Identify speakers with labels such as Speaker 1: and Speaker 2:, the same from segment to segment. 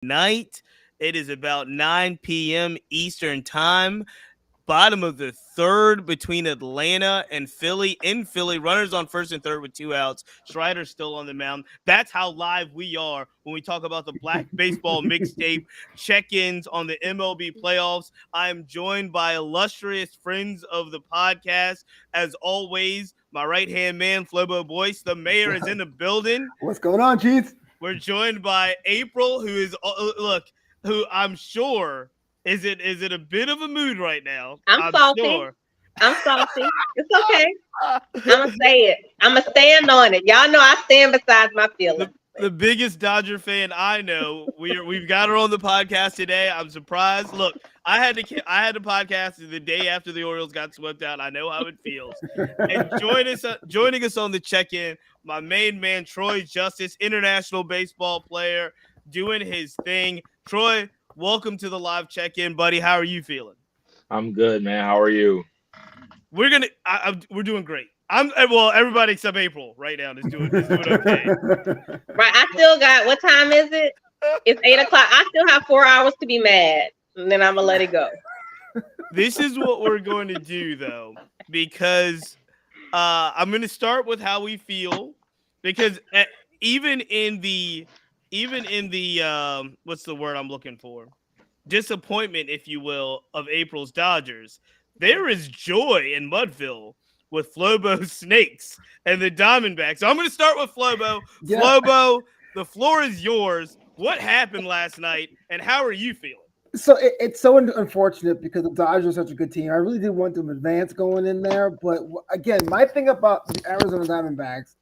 Speaker 1: night. It is about 9 p.m. Eastern time. Bottom of the third between Atlanta and Philly. In Philly, runners on first and third with 2 outs. Strider's still on the mound. That's how live we are when we talk about the Black Baseball Mixtape check-ins on the MLB playoffs. I am joined by illustrious friends of the podcast. As always, my right-hand man, Flobo Boyce. The mayor is in the building.
Speaker 2: What's going on, Chief?
Speaker 1: We're joined by April, who is who I'm sure is it a bit of a mood right now.
Speaker 3: I'm salty.
Speaker 1: Sure.
Speaker 3: I'm salty. It's okay. I'm gonna say it. I'm gonna stand on it. Y'all know I stand beside my feelings.
Speaker 1: The biggest Dodger fan I know. We've got her on the podcast today. I'm surprised. Look, I had to podcast the day after the Orioles got swept out. I know how it feels. And joining us on the check-in, my main man Troy Justice, international baseball player, doing his thing. Troy, welcome to the live check-in, buddy. How are you feeling?
Speaker 4: I'm good, man. How are you?
Speaker 1: We're doing great. Everybody except April right now is doing okay.
Speaker 3: Right. I still got, what time is it? It's 8:00. I still have 4 hours to be mad, and then I'm gonna let it go.
Speaker 1: This is what we're going to do, though, because I'm going to start with how we feel, because even in the what's the word I'm looking for? Disappointment, if you will, of April's Dodgers, there is joy in Mudville with Flobo's Snakes and the Diamondbacks. So I'm going to start with Flobo. Yeah. Flobo, the floor is yours. What happened last night, and how are you feeling?
Speaker 2: So it's so unfortunate because the Dodgers are such a good team. I really did want them to advance going in there. But again, my thing about the Arizona Diamondbacks,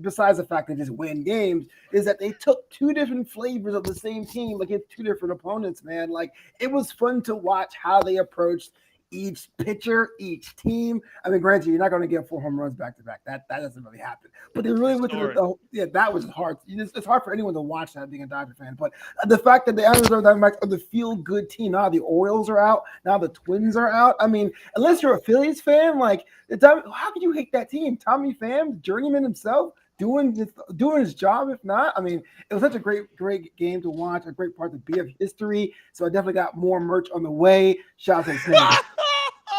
Speaker 2: besides the fact they just win games, is that they took two different flavors of the same team, like it's two different opponents, man. Like, it was fun to watch how they approached each pitcher, each team. I mean, granted, you're not going to get 4 home runs back to back. That doesn't really happen. But they really went to that was hard. It's hard for anyone to watch that, being a Dodger fan. But the fact that the Arizona Diamondbacks are the feel-good team, now the Orioles are out, now the Twins are out. I mean, unless you're a Phillies fan, like, how could you hate that team? Tommy Pham, journeyman himself, doing his job. If not, I mean, it was such a great game to watch, a great part to be of history. So I definitely got more merch on the way. Shout out to the Snakes.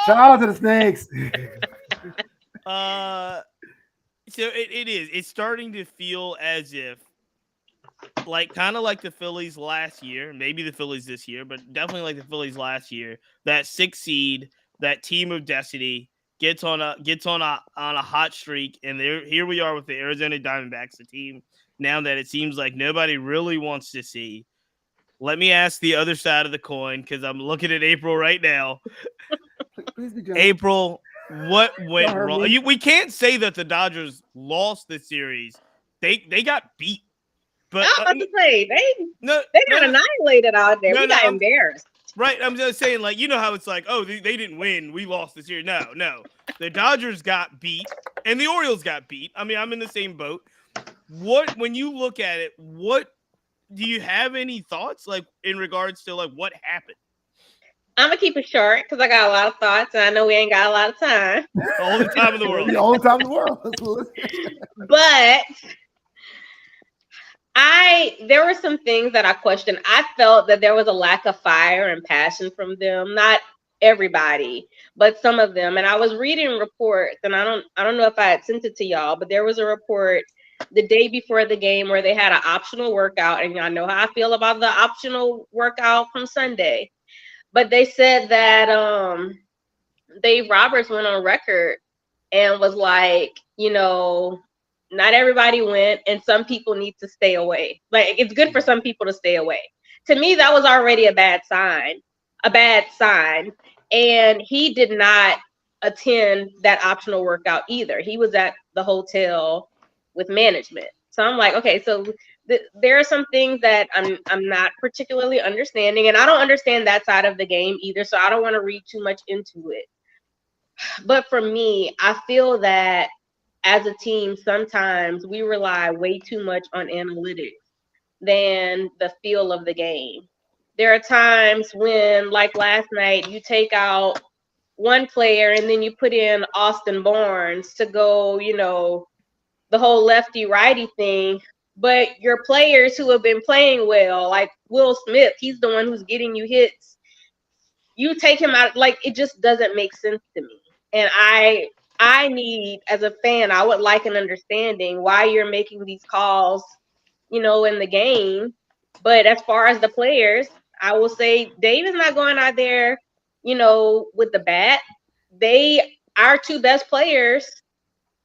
Speaker 2: Shout out to the Snakes.
Speaker 1: So it is. It's starting to feel as if, kind of like the Phillies last year, maybe the Phillies this year, but definitely like the Phillies last year. That 6 seed, that team of destiny, gets on a hot streak, and here we are with the Arizona Diamondbacks, the team now that it seems like nobody really wants to see. Let me ask the other side of the coin, because I'm looking at April right now. April, what went wrong? We can't say that the Dodgers lost the series. They got beat. But
Speaker 3: I was about to say they got annihilated out there. We got embarrassed.
Speaker 1: Right, I'm just saying, like, you know how it's like, oh, they didn't win, we lost this year. No. The Dodgers got beat, and the Orioles got beat. I mean, I'm in the same boat. When you look at it, what do you have any thoughts, like, in regards to, like, what happened?
Speaker 3: I'm going to keep it short because I got a lot of thoughts, and I know we ain't got a lot of time.
Speaker 1: All the time in the world.
Speaker 2: All the time in the world.
Speaker 3: But there were some things that I questioned. I felt that there was a lack of fire and passion from them. Not everybody, but some of them. And I was reading reports, and I don't know if I had sent it to y'all, but there was a report the day before the game where they had an optional workout, and y'all know how I feel about the optional workout from Sunday. But they said that Dave Roberts went on record and was like, not everybody went, and some people need to stay away. Like, it's good for some people to stay away. To me, that was already a bad sign. And he did not attend that optional workout either. He was at the hotel with management. So I'm like, okay, so there are some things that I'm not particularly understanding, and I don't understand that side of the game either. So I don't want to read too much into it. But for me, I feel that as a team, sometimes we rely way too much on analytics than the feel of the game. There are times when, like last night, you take out one player and then you put in Austin Barnes to go, the whole lefty righty thing. But your players who have been playing well, like Will Smith, he's the one who's getting you hits. You take him out, like it just doesn't make sense to me. And I need, as a fan, I would like an understanding why you're making these calls, in the game. But as far as the players, I will say Dave is not going out there, with the bat. Our two best players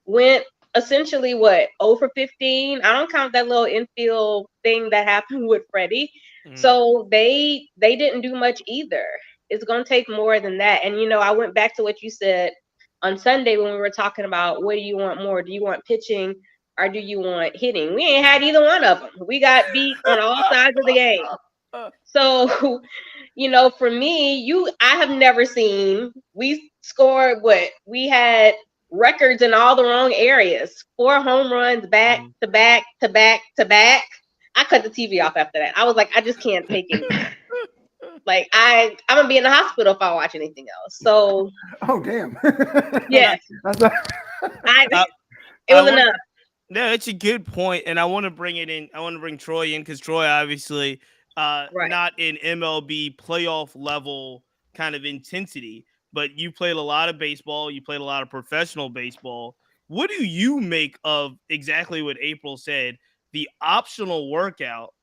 Speaker 3: went essentially what 0 for 15. I don't count that little infield thing that happened with Freddie. So they didn't do much either. It's gonna take more than that. And I went back to what you said on Sunday when we were talking about what do you want more? Do you want pitching or do you want hitting? We ain't had either one of them. We got beat on all sides of the game. So, for me, I have never seen. We scored what we had records in all the wrong areas. 4 home runs back to back to back to back. I cut the TV off after that. I was like, I just can't take anymore. Like I'm gonna be in the hospital if I watch anything else. So,
Speaker 2: oh damn,
Speaker 3: yes, it was enough.
Speaker 1: No, it's a good point, and I want to bring it in. I want to bring Troy in because Troy obviously not in MLB playoff level kind of intensity, but you played a lot of baseball. You played a lot of professional baseball. What do you make of exactly what April said? The optional workout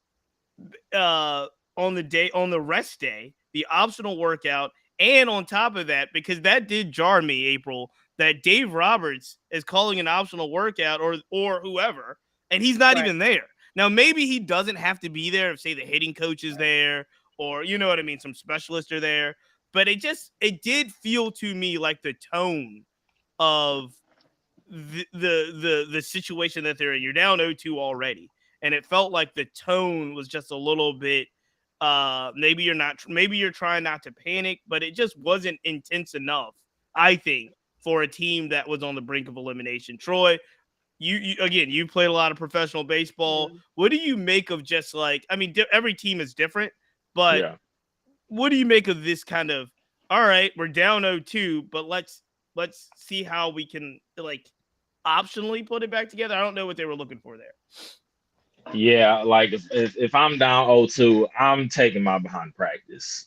Speaker 1: on the rest day, the optional workout, and on top of that, because that did jar me, April, that Dave Roberts is calling an optional workout or whoever, and he's not even there. Now, maybe he doesn't have to be there if, say, the hitting coach is there or, you know what I mean, some specialists are there. But it did feel to me like the tone of the situation that they're in. You're down 0-2 already. And it felt like the tone was just a little bit maybe you're trying not to panic, but it just wasn't intense enough, I think, for a team that was on the brink of elimination. Troy, you played a lot of professional baseball. What do you make of just every team is different, but what do you make of this kind of, all right, we're down 0-2, but let's see how we can optionally put it back together? I don't know what they were looking for there.
Speaker 4: Yeah, like if I'm down 0-2, I'm taking my behind practice.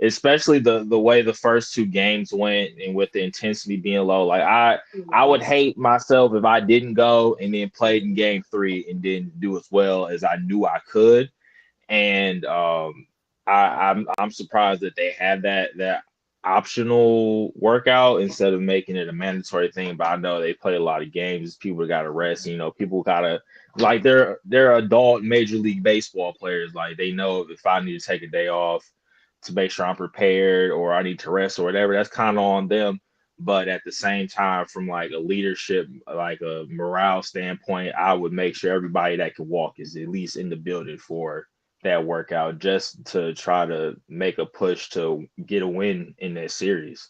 Speaker 4: Especially the way the first 2 games went and with the intensity being low. Like I would hate myself if I didn't go and then played in game 3 and didn't do as well as I knew I could. And I'm surprised that they had that optional workout instead of making it a mandatory thing. But I know they play a lot of games. People got to rest. People gotta they're adult Major League Baseball players. Like they know if I need to take a day off to make sure I'm prepared or I need to rest or whatever, that's kind of on them. But at the same time, from like a leadership, like a morale standpoint, I would make sure everybody that can walk is at least in the building for that workout just to try to make a push to get a win in that series.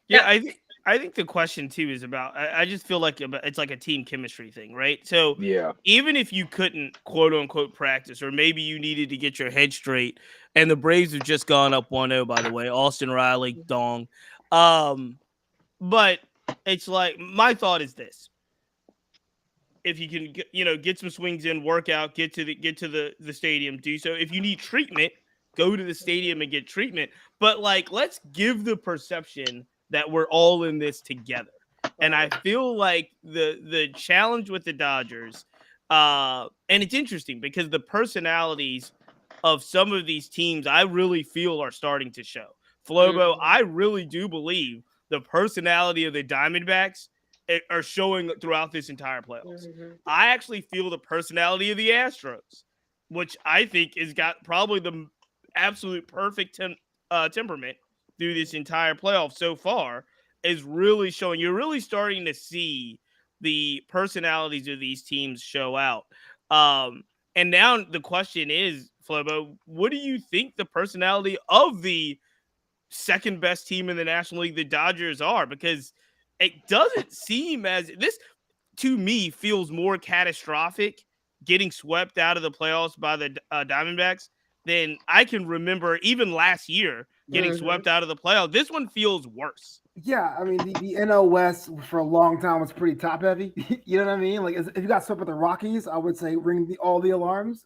Speaker 1: Yeah, I think the question too is about, I just feel like it's like a team chemistry thing, right? So even if you couldn't quote unquote practice, or maybe you needed to get your head straight, and the Braves have just gone up 1-0, by the way, Austin Riley, dong. But it's like, my thought is this. If you can, get some swings in, work out, get to the stadium, do so. If you need treatment, go to the stadium and get treatment. But let's give the perception that we're all in this together. And I feel like the challenge with the Dodgers, and it's interesting because the personalities of some of these teams, I really feel are starting to show. Flobo, I really do believe the personality of the Diamondbacks are showing throughout this entire playoffs. I actually feel the personality of the Astros, which I think has got probably the absolute perfect temperament through this entire playoff so far, is really showing. You're really starting to see the personalities of these teams show out. And now the question is, Flobo, what do you think the personality of the second best team in the National League, the Dodgers, are? Because it doesn't seem as this, to me, feels more catastrophic getting swept out of the playoffs by the Diamondbacks than I can remember even last year getting swept out of the playoffs. This one feels worse.
Speaker 2: Yeah, I mean the NL West for a long time was pretty top heavy. You know what I mean? Like if you got swept with the Rockies, I would say ring all the alarms.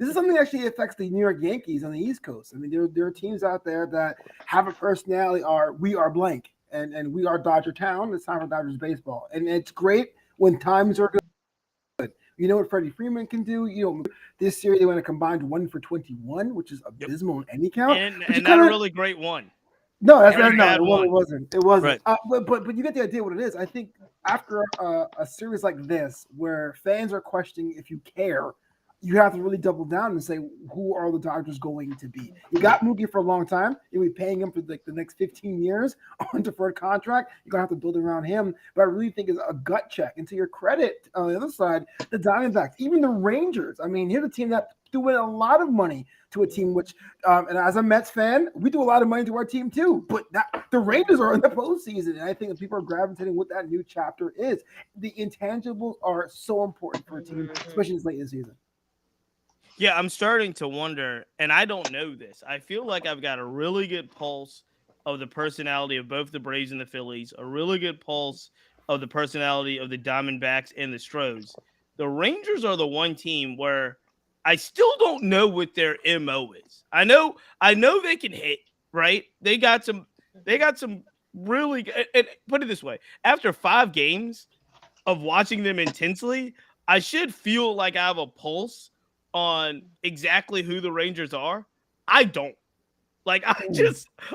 Speaker 2: This is something that actually affects the New York Yankees on the East Coast. I mean, there are teams out there that have a personality. We are blank, and we are Dodger Town. It's time for Dodgers baseball, and it's great when times are good. You know what Freddie Freeman can do. You know, this series they went a combined 1 for 21, which is
Speaker 1: Yep.
Speaker 2: abysmal in any count. But you
Speaker 1: And not
Speaker 2: kind
Speaker 1: a
Speaker 2: of
Speaker 1: really great one.
Speaker 2: no,
Speaker 1: Very
Speaker 2: no,
Speaker 1: bad
Speaker 2: it
Speaker 1: one.
Speaker 2: wasn't. It wasn't.
Speaker 1: Right.
Speaker 2: But you get the idea what it is. I think after a series like this, where fans are questioning if you care, you have to really double down and say who are the Dodgers going to be. You got Mookie for a long time. You'll be paying him for like the next 15 years on deferred contract. You're gonna have to build around him. But I really think it's a gut check. And to your credit, on the other side, the Diamondbacks, even the Rangers. I mean, here's a team that threw in a lot of money to a team which and as a Mets fan, we do a lot of money to our team too. But the Rangers are in the postseason, and I think that people are gravitating what that new chapter is. The intangibles are so important for a team, especially this late in the season.
Speaker 1: Yeah, I'm starting to wonder, and I don't know this. I feel like I've got a really good pulse of the personality of both the Braves and the Phillies, a really good pulse of the personality of the Diamondbacks and the Stros. The Rangers are the one team where I still don't know what their MO is. I know they can hit, right? They got some really and put it this way. After 5 games of watching them intensely, I should feel like I have a pulse on exactly who the Rangers are. I don't. Like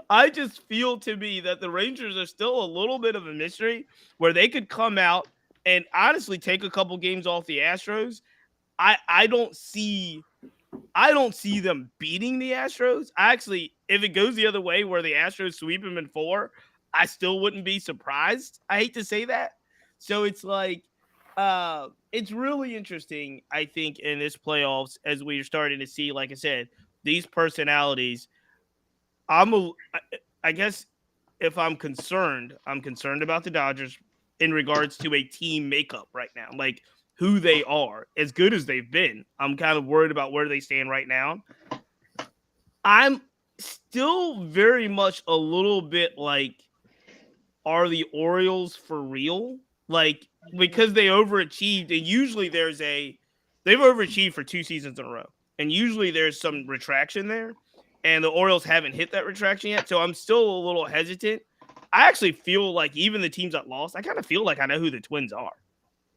Speaker 1: I just feel to me that the Rangers are still a little bit of a mystery where they could come out and honestly take a couple games off the Astros. I don't see them beating the Astros. I actually, if it goes the other way where the Astros sweep them in 4, I still wouldn't be surprised. I hate to say that. So it's like, it's really interesting, I think, in this playoffs as we're starting to see, like I said, these personalities. I guess if I'm concerned about the Dodgers in regards to a team makeup right now. Like, who they are, as good as they've been. I'm kind of worried about where they stand right now. I'm still very much a little bit like, are the Orioles for real? Like, because they overachieved, and usually they've overachieved for 2 seasons in a row, and usually there's some retraction there, and the Orioles haven't hit that retraction yet. So I'm still a little hesitant. I actually feel like even the teams that lost, I kind of feel like I know who the Twins are.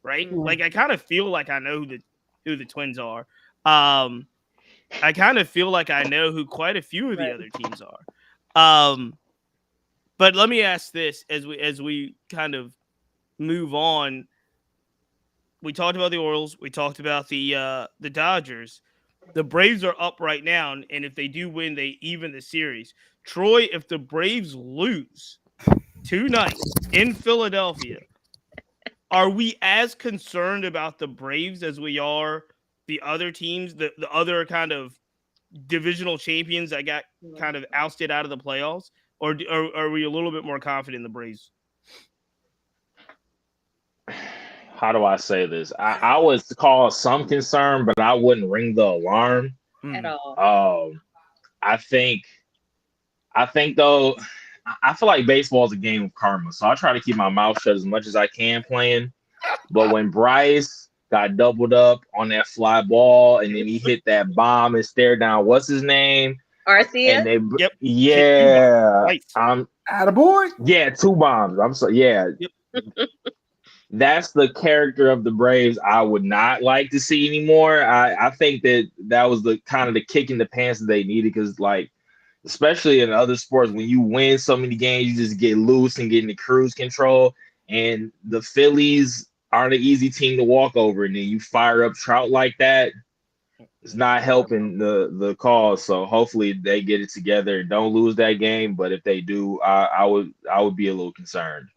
Speaker 1: Right? Like I kind of feel like I know who the Twins are. I kind of feel like I know who quite a few of the other teams are. But let me ask this as we kind of move on. We talked about the Orioles. We talked about the Dodgers. The Braves are up right now, and if they do win, they even the series. Troy, if the Braves lose tonight in Philadelphia, are we as concerned about the Braves as we are the other teams, the other kind of divisional champions that got kind of ousted out of the playoffs? Or are we a little bit more confident in the Braves?
Speaker 4: How do I say this? I would call some concern, but I wouldn't ring the alarm.
Speaker 3: At all.
Speaker 4: I think though, I feel like baseball is a game of karma. So I try to keep my mouth shut as much as I can playing. But when Bryce got doubled up on that fly ball and then he hit that bomb and stared down what's his name?
Speaker 3: Arcia?
Speaker 4: And they
Speaker 1: Yep.
Speaker 4: yeah.
Speaker 1: Right.
Speaker 2: Attaboy.
Speaker 4: Yeah, 2 bombs. I'm so yeah.
Speaker 1: Yep.
Speaker 4: That's the character of the Braves I would not like to see anymore. I think that was the kind of the kick in the pants that they needed because, like, especially in other sports, when you win so many games, you just get loose and get into cruise control. And the Phillies aren't an easy team to walk over. And then you fire up Trout like that, it's not helping the cause. So hopefully they get it together and don't lose that game. But if they do, I would be a little concerned.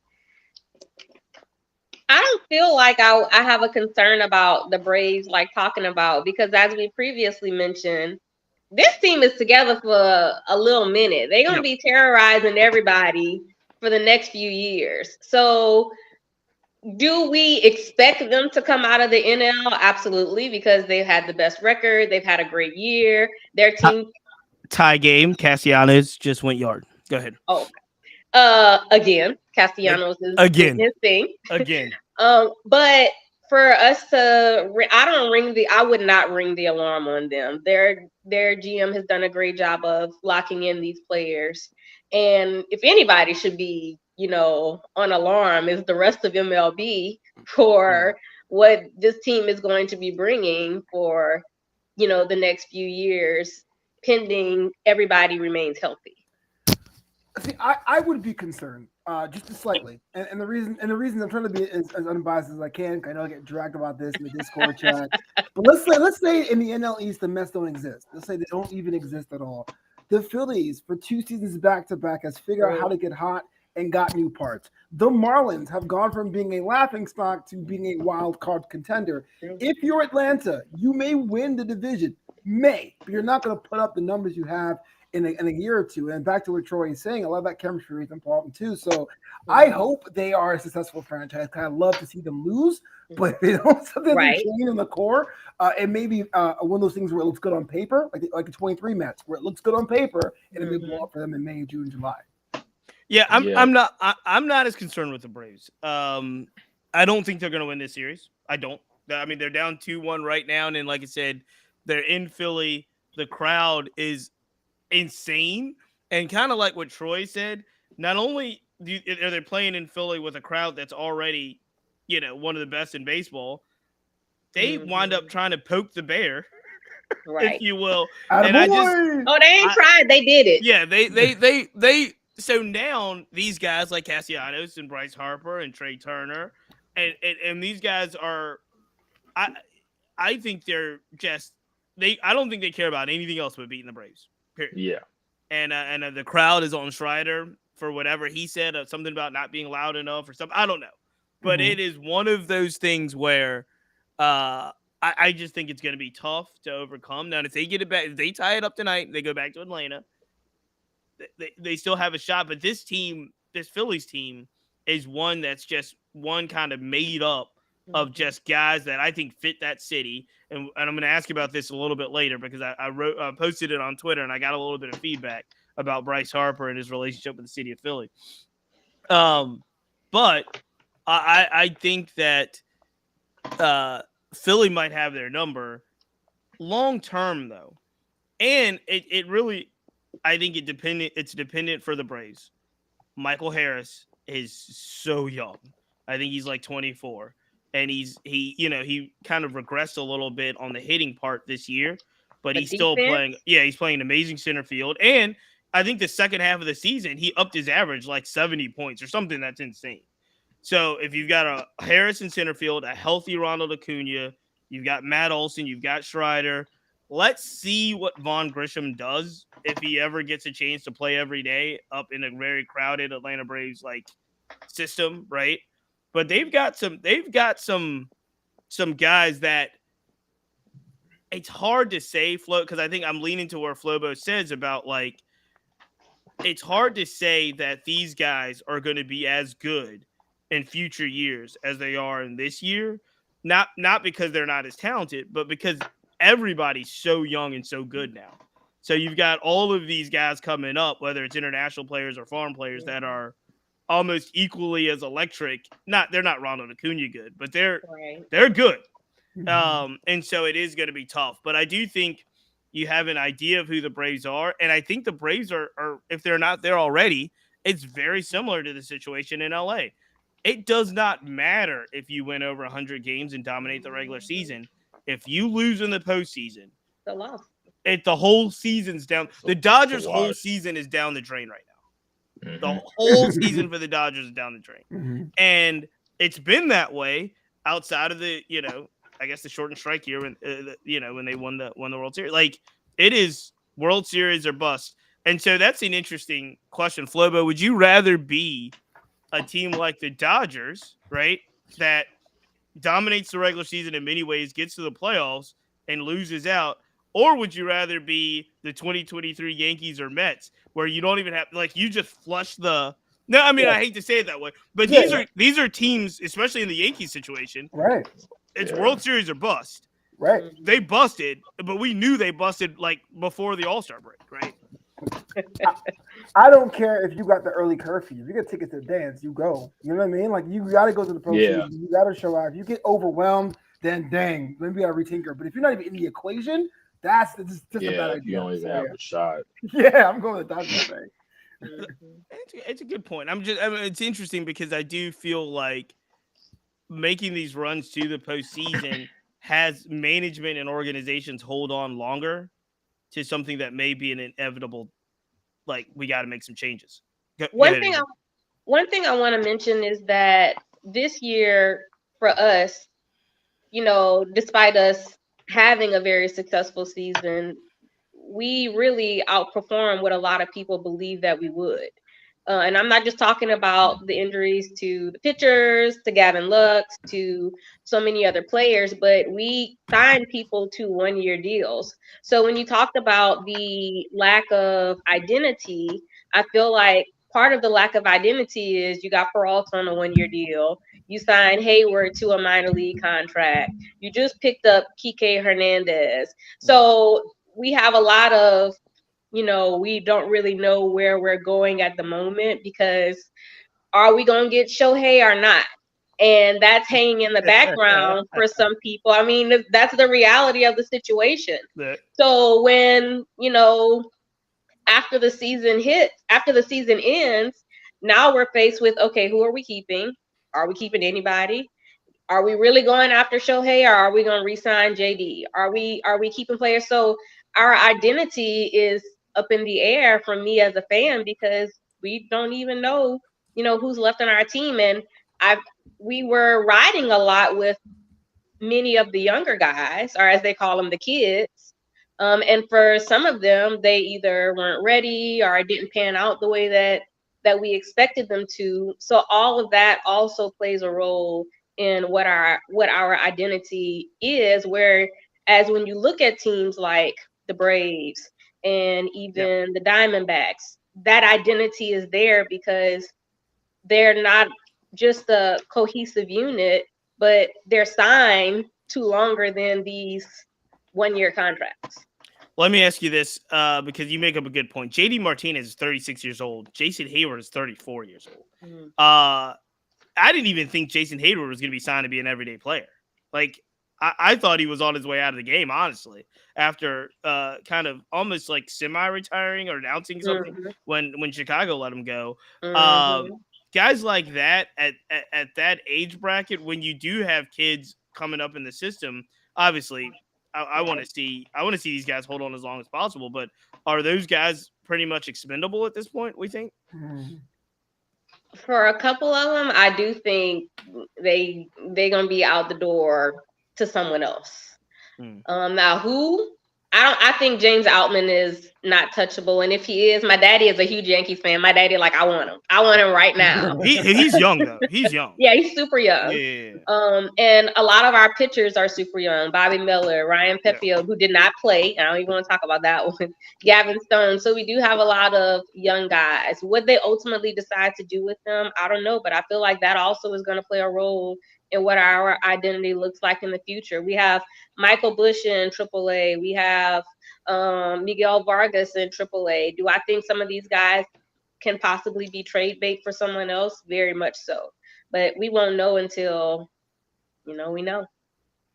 Speaker 3: I don't feel like I have a concern about the Braves, like talking about, because as we previously mentioned, this team is together for a little minute. They're going to be terrorizing everybody for the next few years. So do we expect them to come out of the NL? Absolutely, because they've had the best record. They've had a great year. Their team
Speaker 1: tie game. Castellanos just went yard. Go ahead.
Speaker 3: Oh, Again, Castellanos is
Speaker 1: Again.
Speaker 3: doing his thing.
Speaker 1: Again.
Speaker 3: But for us to, I would not ring the alarm on them. Their GM has done a great job of locking in these players, and if anybody should be, on alarm, is the rest of MLB for what this team is going to be bringing for, the next few years, pending everybody remains healthy.
Speaker 2: See, I would be concerned, just slightly, and the reason I'm trying to be as unbiased as I can. I know I get dragged about this in the Discord chat, but let's say in the NL East the Mets don't exist. Let's say they don't even exist at all. The Phillies, for 2 seasons back to back, has figured out how to get hot and got new parts. The Marlins have gone from being a laughingstock to being a wild card contender. If you're Atlanta, you may win the division, but you're not going to put up the numbers you have in a year or two. And back to what Troy is saying, I love that chemistry is important too. So I hope they are a successful franchise. I'd love to see them lose, but if they don't something change in the core, it may be one of those things where it looks good on paper, like the 23 Mets, where it looks good on paper, and it may blow up for them in May, June, July.
Speaker 1: Yeah, I'm not as concerned with the Braves. I don't think they're going to win this series. I don't. I mean, they're down 2-1 right now, and then, like I said, they're in Philly. The crowd is insane, and kind of like what Troy said, not only are they playing in Philly with a crowd that's already, one of the best in baseball, they wind up trying to poke the bear, if you will. And
Speaker 3: they ain't tried, they did it.
Speaker 1: Yeah, they so now these guys like Castellanos and Bryce Harper and Trey Turner, and these guys are, I think they're just I don't think they care about anything else but beating the Braves. Period.
Speaker 4: Yeah.
Speaker 1: And the crowd is on Strider for whatever he said, something about not being loud enough or something. I don't know. But it is one of those things where I just think it's going to be tough to overcome. Now, if they get it back, if they tie it up tonight, they go back to Atlanta, they still have a shot. But this Phillies team, is one that's just one kind of made up of just guys that I think fit that city. And I'm going to ask you about this a little bit later because I posted it on Twitter and I got a little bit of feedback about Bryce Harper and his relationship with the city of Philly. But I think that Philly might have their number long term though. And it really, I think it's dependent for the Braves. Michael Harris is so young. I think he's like 24. And he kind of regressed a little bit on the hitting part this year, but he's still playing. Yeah, he's playing amazing center field. And I think the second half of the season, he upped his average like 70 points or something that's insane. So if you've got a Harris in center field, a healthy Ronald Acuna, you've got Matt Olson, you've got Strider. Let's see what Vaughn Grisham does if he ever gets a chance to play every day up in a very crowded Atlanta Braves like system, right? But they've got some guys that it's hard to say, Flo, because I think I'm leaning to where Flobo says about like it's hard to say that these guys are going to be as good in future years as they are in this year. Not because they're not as talented, but because everybody's so young and so good now. So you've got all of these guys coming up, whether it's international players or foreign players that are almost equally as electric. They're not Ronald Acuna good, but they're good. And so it is going to be tough. But I do think you have an idea of who the Braves are. And I think the Braves are if they're not there already, it's very similar to the situation in LA. It does not matter if you win over 100 games and dominate the regular season. If you lose in the postseason, the whole season's down. The Dodgers' whole season is down the drain right now. The whole season for the Dodgers is down the drain. And it's been that way outside of the, I guess the short and strike year when, when they won the World Series. Like, it is World Series or bust. And so that's an interesting question. Flobo, would you rather be a team like the Dodgers, right, that dominates the regular season in many ways, gets to the playoffs, and loses out? Or would you rather be the 2023 Yankees or Mets, where you don't even have, like, you just flush the – no, I mean, I hate to say it that way. But these are teams, especially in the Yankees situation.
Speaker 2: Right.
Speaker 1: It's World Series or bust.
Speaker 2: Right.
Speaker 1: They busted, but we knew they busted, like, before the All-Star break, right?
Speaker 2: I don't care if you got the early curfew. If you get tickets to the dance, you go. You know what I mean? Like you got to go to the
Speaker 4: Yeah,
Speaker 2: postseason. You got to show out. If you get overwhelmed, then dang, maybe I retinker. But if you're not even in the equation, that's just a bad
Speaker 4: yeah. If you
Speaker 2: idea.
Speaker 4: don't even
Speaker 2: So
Speaker 4: have a shot,
Speaker 2: yeah, I'm going with Dodgers today.
Speaker 3: Mhm.
Speaker 1: It's a good point. I mean, it's interesting because I do feel like making these runs to the postseason has management and organizations hold on longer to something that may be an inevitable. Like we got to make some changes. Go
Speaker 3: One
Speaker 1: ahead,
Speaker 3: thing I
Speaker 1: Adrian.
Speaker 3: one thing I want to mention is that this year for us, despite us having a very successful season, we really outperformed what a lot of people believe that we would. And I'm not just talking about the injuries to the pitchers, to Gavin Lux, to so many other players, but we signed people to 1 year deals. So when you talked about the lack of identity, I feel like part of the lack of identity is you got Peralta on a 1 year deal. You signed Hayward to a minor league contract. You just picked up Kike Hernandez. So we have a lot of, we don't really know where we're going at the moment because are we going to get Shohei or not? And that's hanging in the background for some people. I mean, that's the reality of the situation.
Speaker 1: The-
Speaker 3: So when, after the season ends, now we're faced with, okay, who are we keeping? Are we keeping anybody? Are we really going after Shohei, or are we going to re-sign JD? Are we keeping players? So our identity is up in the air from me as a fan because we don't even know, who's left on our team. And I we were riding a lot with many of the younger guys, or as they call them, the kids. And for some of them, they either weren't ready or it didn't pan out the way that we expected them to. So all of that also plays a role in what our identity is. Whereas when you look at teams like the Braves and
Speaker 1: yeah.
Speaker 3: even the Diamondbacks, that identity is there because they're not just a cohesive unit, but they're signed to longer than these 1 year contracts.
Speaker 1: Let me ask you this, because you make up a good point. JD Martinez is 36 years old. Jason Hayward is 34 years old.
Speaker 3: Mhm.
Speaker 1: I didn't even think Jason Hayward was going to be signed to be an everyday player. Like, I thought he was on his way out of the game, honestly, after kind of almost like semi-retiring or announcing something
Speaker 3: Mhm.
Speaker 1: when Chicago let him go. Um,
Speaker 3: Mhm.
Speaker 1: guys like that at that age bracket, when you do have kids coming up in the system, obviously, I want to see these guys hold on as long as possible. But are those guys pretty much expendable at this point? We think.
Speaker 3: For a couple of them, I do think they're gonna be out the door to someone else.
Speaker 1: Hmm.
Speaker 3: Now who? I think James Outman is not touchable, and if he is, my daddy is a huge Yankees fan. My daddy, like, I want him. I want him right now.
Speaker 1: He's young though. He's young.
Speaker 3: Yeah, he's super
Speaker 1: Yeah,
Speaker 3: young.
Speaker 1: yeah, yeah.
Speaker 3: And a lot of our pitchers are super young. Bobby Miller, Ryan
Speaker 1: Yeah.
Speaker 3: Petfield, who did not play. I don't even want to talk about that one. Gavin Stone. So we do have a lot of young guys. What they ultimately decide to do with them, I don't know. But I feel like that also is going to play a role in what our identity looks like in the future. We have Michael Bush in AAA. We have Miguel Vargas in AAA. Do I think some of these guys can possibly be trade bait for someone else? Very much so. But we won't know until we know.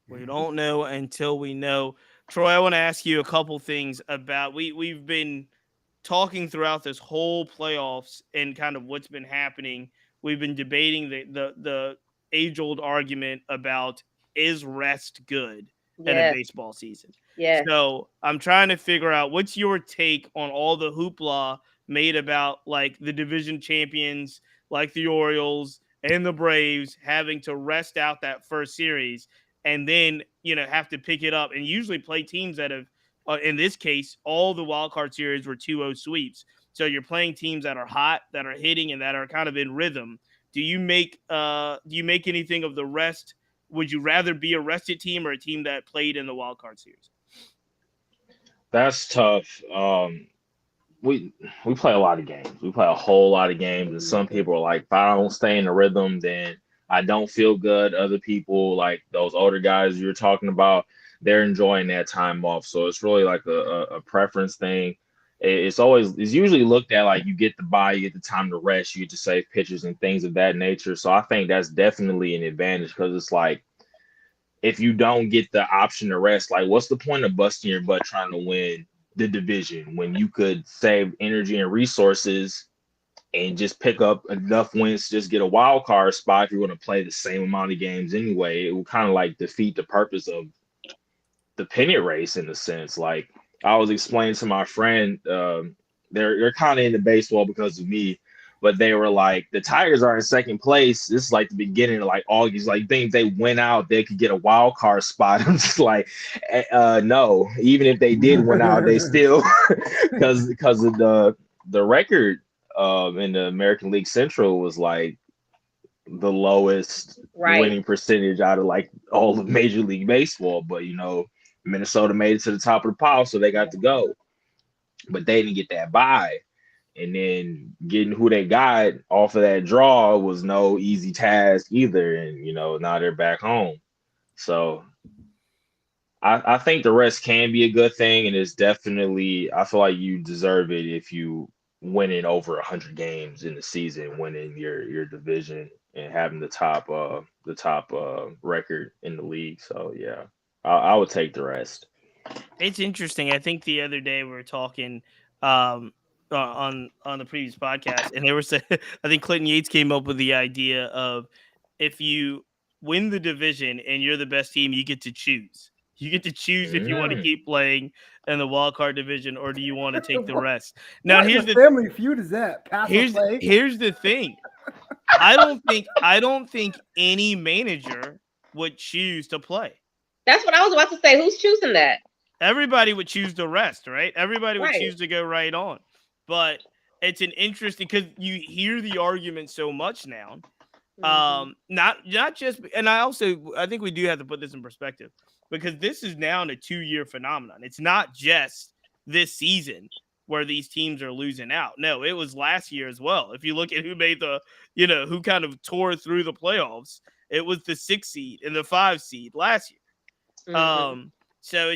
Speaker 1: We don't know until we know. Troy, I want to ask you a couple things about we've been talking throughout this whole playoffs and kind of what's been happening. We've been debating the age old argument about is rest good in a
Speaker 3: Yes,
Speaker 1: baseball season.
Speaker 3: yes.
Speaker 1: So I'm trying to figure out what's your take on all the hoopla made about like the division champions, like the Orioles and the Braves having to rest out that first series and then have to pick it up and usually play teams that have in this case all the wild card series were 2-0 sweeps, so you're playing teams that are hot, that are hitting, and that are kind of in rhythm. Do you make anything of the rest? Would you rather be a rested team or a team that played in the wild card series?
Speaker 4: that's tough. We we play a lot of games. We play a whole lot of games, and some
Speaker 3: Mhm.
Speaker 4: people are like, if I don't stay in the rhythm, then I don't feel good. Other people, like those older guys you're talking about, they're enjoying that time off. So it's really like a preference thing. it's usually looked at like you get the bye, you get the time to rest, you get to save pitchers and things of that nature. So I think that's definitely an advantage because it's like if you don't get the option to rest, like what's the point of busting your butt trying to win the division when you could save energy and resources and just pick up enough wins to just get a wild card spot if you're going to play the same amount of games anyway? It will kind of like defeat the purpose of the pennant race in a sense. Like I was explaining to my friend, they're kind of into baseball because of me, but they were like, the Tigers are in second place. This is like the beginning of like August. Like, think if they went out, they could get a wild card spot. I'm just like, no. Even if they did win out, they still because of the record in the American League Central was like the lowest winning percentage out of like all of Major League Baseball. But Minnesota made it to the top of the pile, so they got to go. But they didn't get that bye. And then getting who they got off of that draw was no easy task either. And, now they're back home. So I think the rest can be a good thing. And it's definitely, I feel like you deserve it if you winning over 100 games in the season, winning your division and having the top record in the league. So, yeah, I would take the rest.
Speaker 1: It's interesting. I think the other day we were talking on the previous podcast, and they were saying, I think Clinton Yates came up with the idea of if you win the division and you're the best team, you get to choose. You get to choose if you want to keep playing in the wild card division or do you want to take the rest. Now, here's the
Speaker 2: family feud is that
Speaker 1: here's the thing. I don't think any manager would choose to play.
Speaker 3: That's what I was about to say. Who's choosing that?
Speaker 1: Everybody would choose to rest, right? Everybody would choose to go right on. But it's an interesting because you hear the argument so much now. Not just, and I think we do have to put this in perspective because this is now a 2-year phenomenon. It's not just this season where these teams are losing out. No, it was last year as well. If you look at who made who kind of tore through the playoffs, it was the 6 seed and the 5 seed last year. So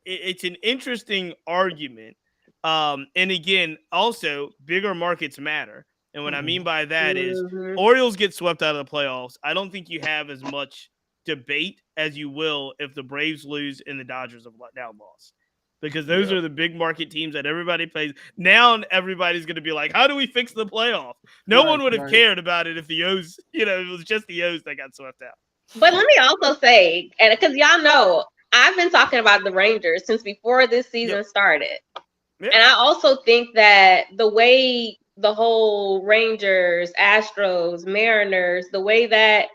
Speaker 1: it's an interesting argument. And again, also bigger markets matter. And what I mean by that is Orioles get swept out of the playoffs. I don't think you have as much debate as you will if the Braves lose and the Dodgers have now lost. Because those are the big market teams that everybody plays. Now everybody's going to be like, how do we fix the playoff? No one would have cared about it if the O's, it was just the O's that got swept out.
Speaker 3: But let me also say, and because y'all know, I've been talking about the Rangers since before this season started. Yep. And I also think that the way the whole Rangers, Astros, Mariners, the way that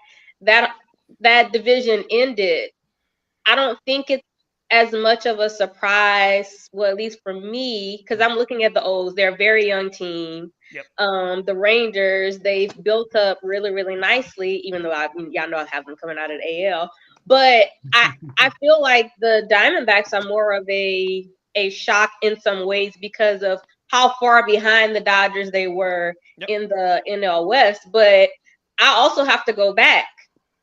Speaker 3: division ended, I don't think it's as much of a surprise, well, at least for me, because I'm looking at the O's. They're a very young team. Yep. The Rangers, they've built up really, really nicely, even though y'all know I have them coming out of the AL. But I feel like the Diamondbacks are more of a shock in some ways because of how far behind the Dodgers they were in the NL West. But I also have to go back.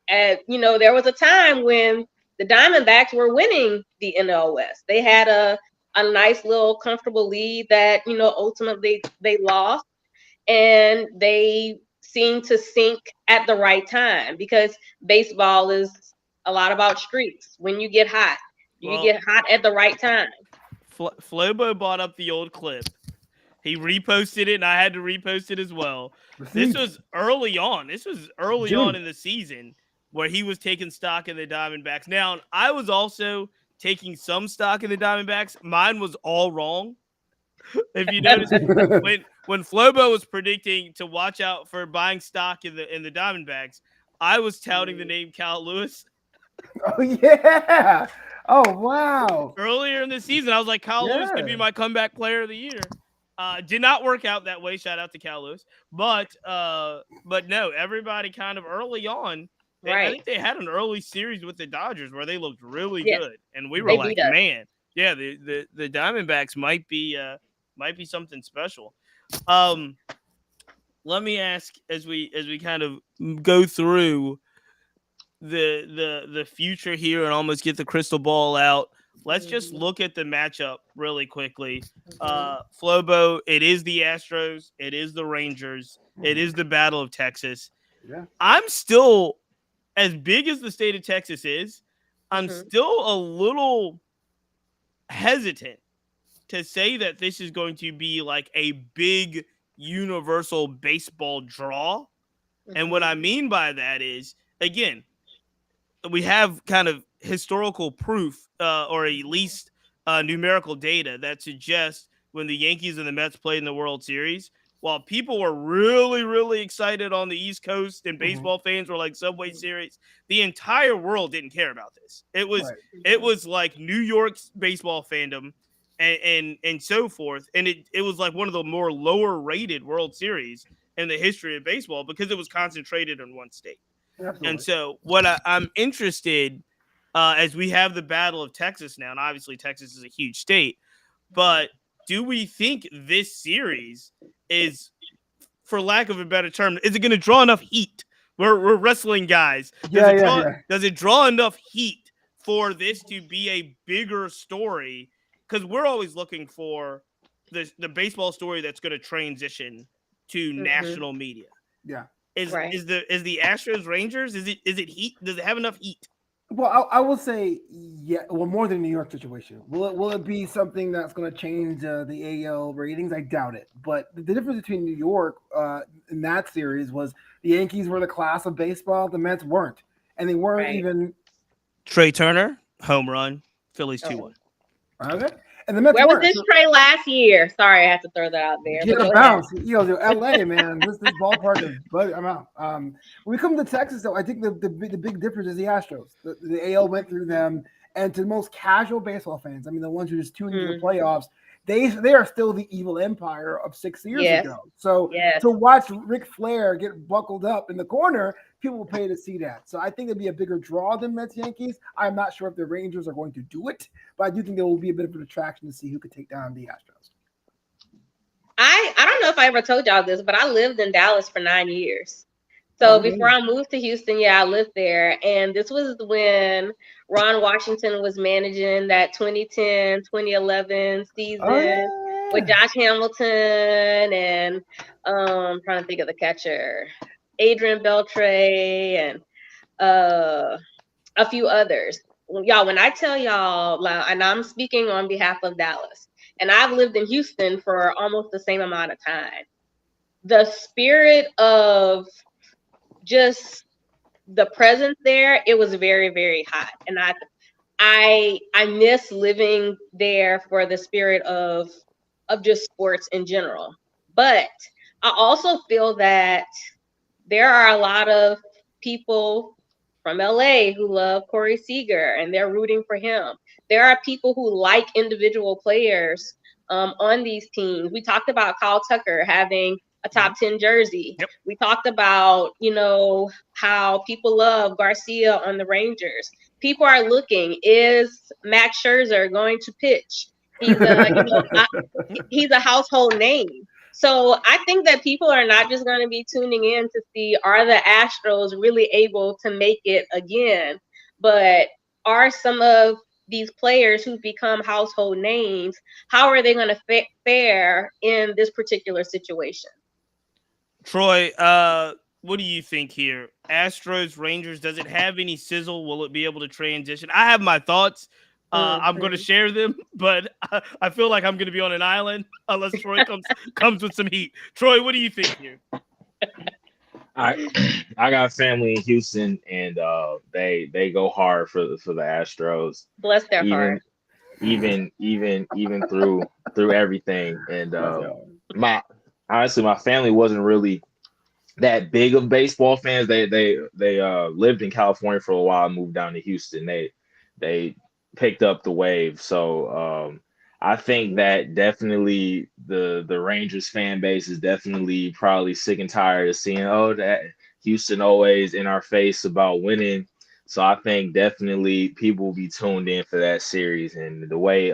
Speaker 3: There was a time when the Diamondbacks were winning the NL West. They had a nice little comfortable lead that, ultimately they lost, and they seemed to sink at the right time because baseball is a lot about streaks. When you get hot, you get hot at the right time.
Speaker 1: Flobo bought up the old clip. He reposted it, and I had to repost it as well. This was early on. On in the season where he was taking stock in the Diamondbacks. Now, I was also taking some stock in the Diamondbacks. Mine was all wrong. If you notice, when Flobo was predicting to watch out for buying stock in the Diamondbacks, I was touting the name Cal Lewis.
Speaker 2: Oh, yeah. Oh, wow.
Speaker 1: Earlier in the season, I was like, Cal Lewis could be my comeback player of the year. Did not work out that way. Shout out to Cal Lewis. But no, everybody kind of early on, I think they had an early series with the Dodgers where they looked really good. And we were like, man, yeah, the Diamondbacks might be something special. Let me ask as we kind of go through the future here and almost get the crystal ball out. let's just look at the matchup really quickly. Flobo, it is the Astros, it is the Rangers, it is the Battle of Texas.
Speaker 2: Yeah.
Speaker 1: I'm still, as big as the state of Texas is, I'm still a little hesitant to say that this is going to be like a big universal baseball draw. And what I mean by that is, again, we have kind of historical proof or at least numerical data that suggests when the Yankees and the Mets played in the World Series, while people were really, really excited on the East Coast and baseball fans were like Subway Series, the entire world didn't care about this. It was like New York's baseball fandom and so forth. And it was like one of the more lower rated World Series in the history of baseball because it was concentrated in one state.
Speaker 2: Absolutely.
Speaker 1: And so what I'm interested as we have the Battle of Texas now, and obviously Texas is a huge state, but do we think this series is, for lack of a better term, is it going to draw enough heat? We're wrestling guys. Does it draw enough heat for this to be a bigger story? Because we're always looking for the baseball story that's going to transition to national media.
Speaker 2: Yeah.
Speaker 1: Is the Astros Rangers? Is it heat? Does it have enough heat?
Speaker 2: Well, I will say, yeah. Well, more than New York situation. Will it be something that's going to change the AL ratings? I doubt it. But the difference between New York in that series was the Yankees were the class of baseball. The Mets weren't, and they weren't even.
Speaker 1: Trey Turner home run. Phillies 2-1.
Speaker 2: Okay. And the Mets
Speaker 3: Where was this Trey last year? Sorry, I have to throw that out there.
Speaker 2: Get a bounce. LA, man. This ballpark is, but I'm out. When we come to Texas, though, I think the big difference is the Astros. The AL went through them, and to the most casual baseball fans, I mean, the ones who just tune into the playoffs, they are still the evil empire of 6 years ago. So to watch Ric Flair get buckled up in the corner, people will pay to see that. So I think it'd be a bigger draw than Mets Yankees. I'm not sure if the Rangers are going to do it, but I do think there will be a bit of an attraction to see who could take down the Astros.
Speaker 3: I don't know if I ever told y'all this, but I lived in Dallas for 9 years. So before I moved to Houston, I lived there. And this was when Ron Washington was managing that 2010, 2011 season with Josh Hamilton and I'm trying to think of the catcher, Adrian Beltre and a few others. Y'all, when I tell y'all, and I'm speaking on behalf of Dallas, and I've lived in Houston for almost the same amount of time, the spirit of just the presence there, it was very, very hot. And I miss living there for the spirit of just sports in general. But I also feel that there are a lot of people from LA who love Corey Seager and they're rooting for him. There are people who like individual players on these teams. We talked about Kyle Tucker having a top 10 jersey.
Speaker 1: Yep.
Speaker 3: We talked about, how people love Garcia on the Rangers. People are looking, is Max Scherzer going to pitch? He's he's a household name. So I think that people are not just going to be tuning in to see, are the Astros really able to make it again? But are some of these players who've become household names, how are they going to fare in this particular situation?
Speaker 1: Troy, what do you think here? Astros, Rangers, does it have any sizzle? Will it be able to transition? I have my thoughts. I'm going to share them, but I feel like I'm going to be on an island unless Troy comes with some heat. Troy, what do you think here?
Speaker 4: I got family in Houston, and they go hard for the Astros.
Speaker 3: Bless their heart.
Speaker 4: Even through everything, and my family wasn't really that big of baseball fans. They lived in California for a while and moved down to Houston. They picked up the wave. So I think that definitely the Rangers fan base is definitely probably sick and tired of seeing, that Houston always in our face about winning. So I think definitely people will be tuned in for that series. And the way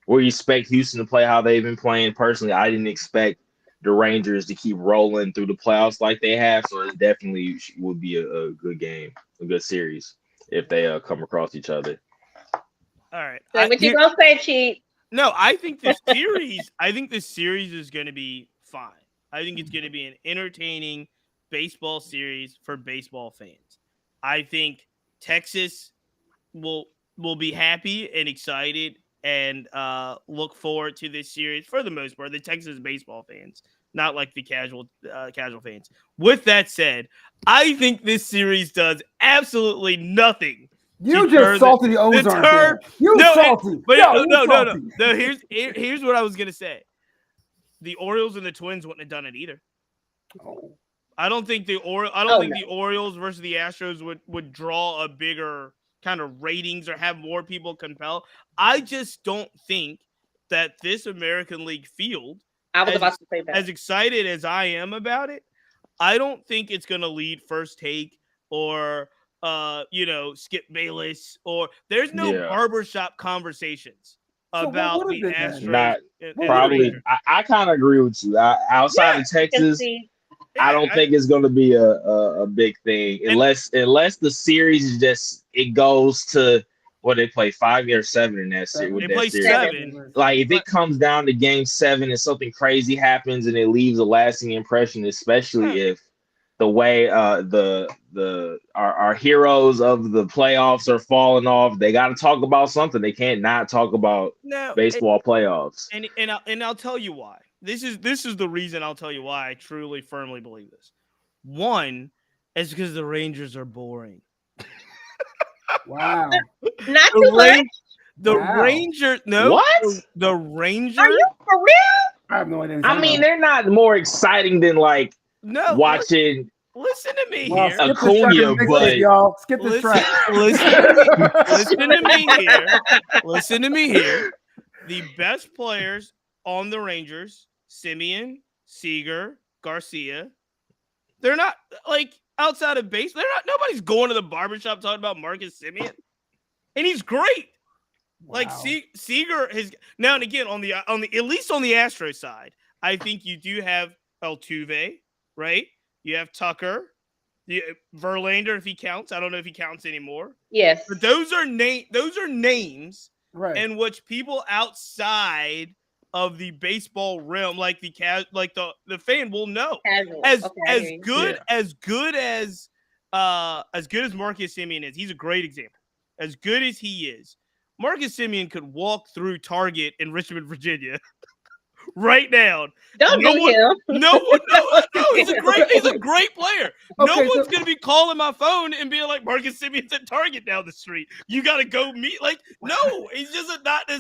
Speaker 4: we expect Houston to play how they've been playing, personally, I didn't expect the Rangers to keep rolling through the playoffs like they have. So it definitely would be a good game, a good series if they come across each other.
Speaker 1: All right.
Speaker 3: So what you gonna say, Cheat?
Speaker 1: No, I think this series. I think this series is going to be fine. I think it's going to be an entertaining baseball series for baseball fans. I think Texas will will be happy and excited and look forward to this series for the most part. The Texas baseball fans, not like the casual fans. With that said, I think this series does absolutely nothing.
Speaker 2: You just salty the Ozark there. You salty.
Speaker 1: No. Here's what I was gonna say. The Orioles and the Twins wouldn't have done it either.
Speaker 2: Oh.
Speaker 1: I don't think the Orioles versus the Astros would draw a bigger kind of ratings or have more people compelled. I just don't think that this American League field,
Speaker 3: I was about to say that.
Speaker 1: As excited as I am about it, I don't think it's going to lead First Take or Skip Bayless, or there's no barbershop conversations about the Astros.
Speaker 4: Probably, I kind of agree with you. Outside of Texas, I don't think it's going to be a big thing unless the series it goes to what they play 5 or 7 in that series.
Speaker 1: They play 7.
Speaker 4: Like if it comes down to game 7 and something crazy happens and it leaves a lasting impression, especially if the way our heroes of the playoffs are falling off, they got to talk about something. They can't not talk about baseball playoffs.
Speaker 1: And I'll tell you why. This is the reason I'll tell you why I truly, firmly believe this. One is because the Rangers are boring.
Speaker 2: Wow.
Speaker 3: Not too much.
Speaker 1: Rangers. No.
Speaker 4: What?
Speaker 1: The Rangers.
Speaker 3: Are you for real?
Speaker 2: I have no idea.
Speaker 4: I mean, they're not more exciting than watching.
Speaker 1: Listen to me
Speaker 2: here.
Speaker 4: Acuna, but
Speaker 2: y'all skip this track.
Speaker 1: Listen to me here. Listen to me here. The best players on the Rangers, Simeon, Seager, Garcia, they're not outside of base. Nobody's going to the barbershop talking about Marcus Simeon, and he's great.
Speaker 2: Wow.
Speaker 1: Seager has now and again on the at least on the Astros side, I think you do have Altuve, right? You have Tucker, Verlander if he counts. I don't know if he counts anymore.
Speaker 3: Yes,
Speaker 1: but those are names,
Speaker 2: right?
Speaker 1: In which people outside of the baseball realm, like the fan will know. As good as Marcus Simeon is, he's a great example. As good as he is, Marcus Simeon could walk through Target in Richmond, Virginia, right now.
Speaker 3: Don't do him.
Speaker 1: No, he's a great player. No one's gonna be calling my phone and being like, Marcus Simeon's at Target down the street. You got to go meet. No, he's just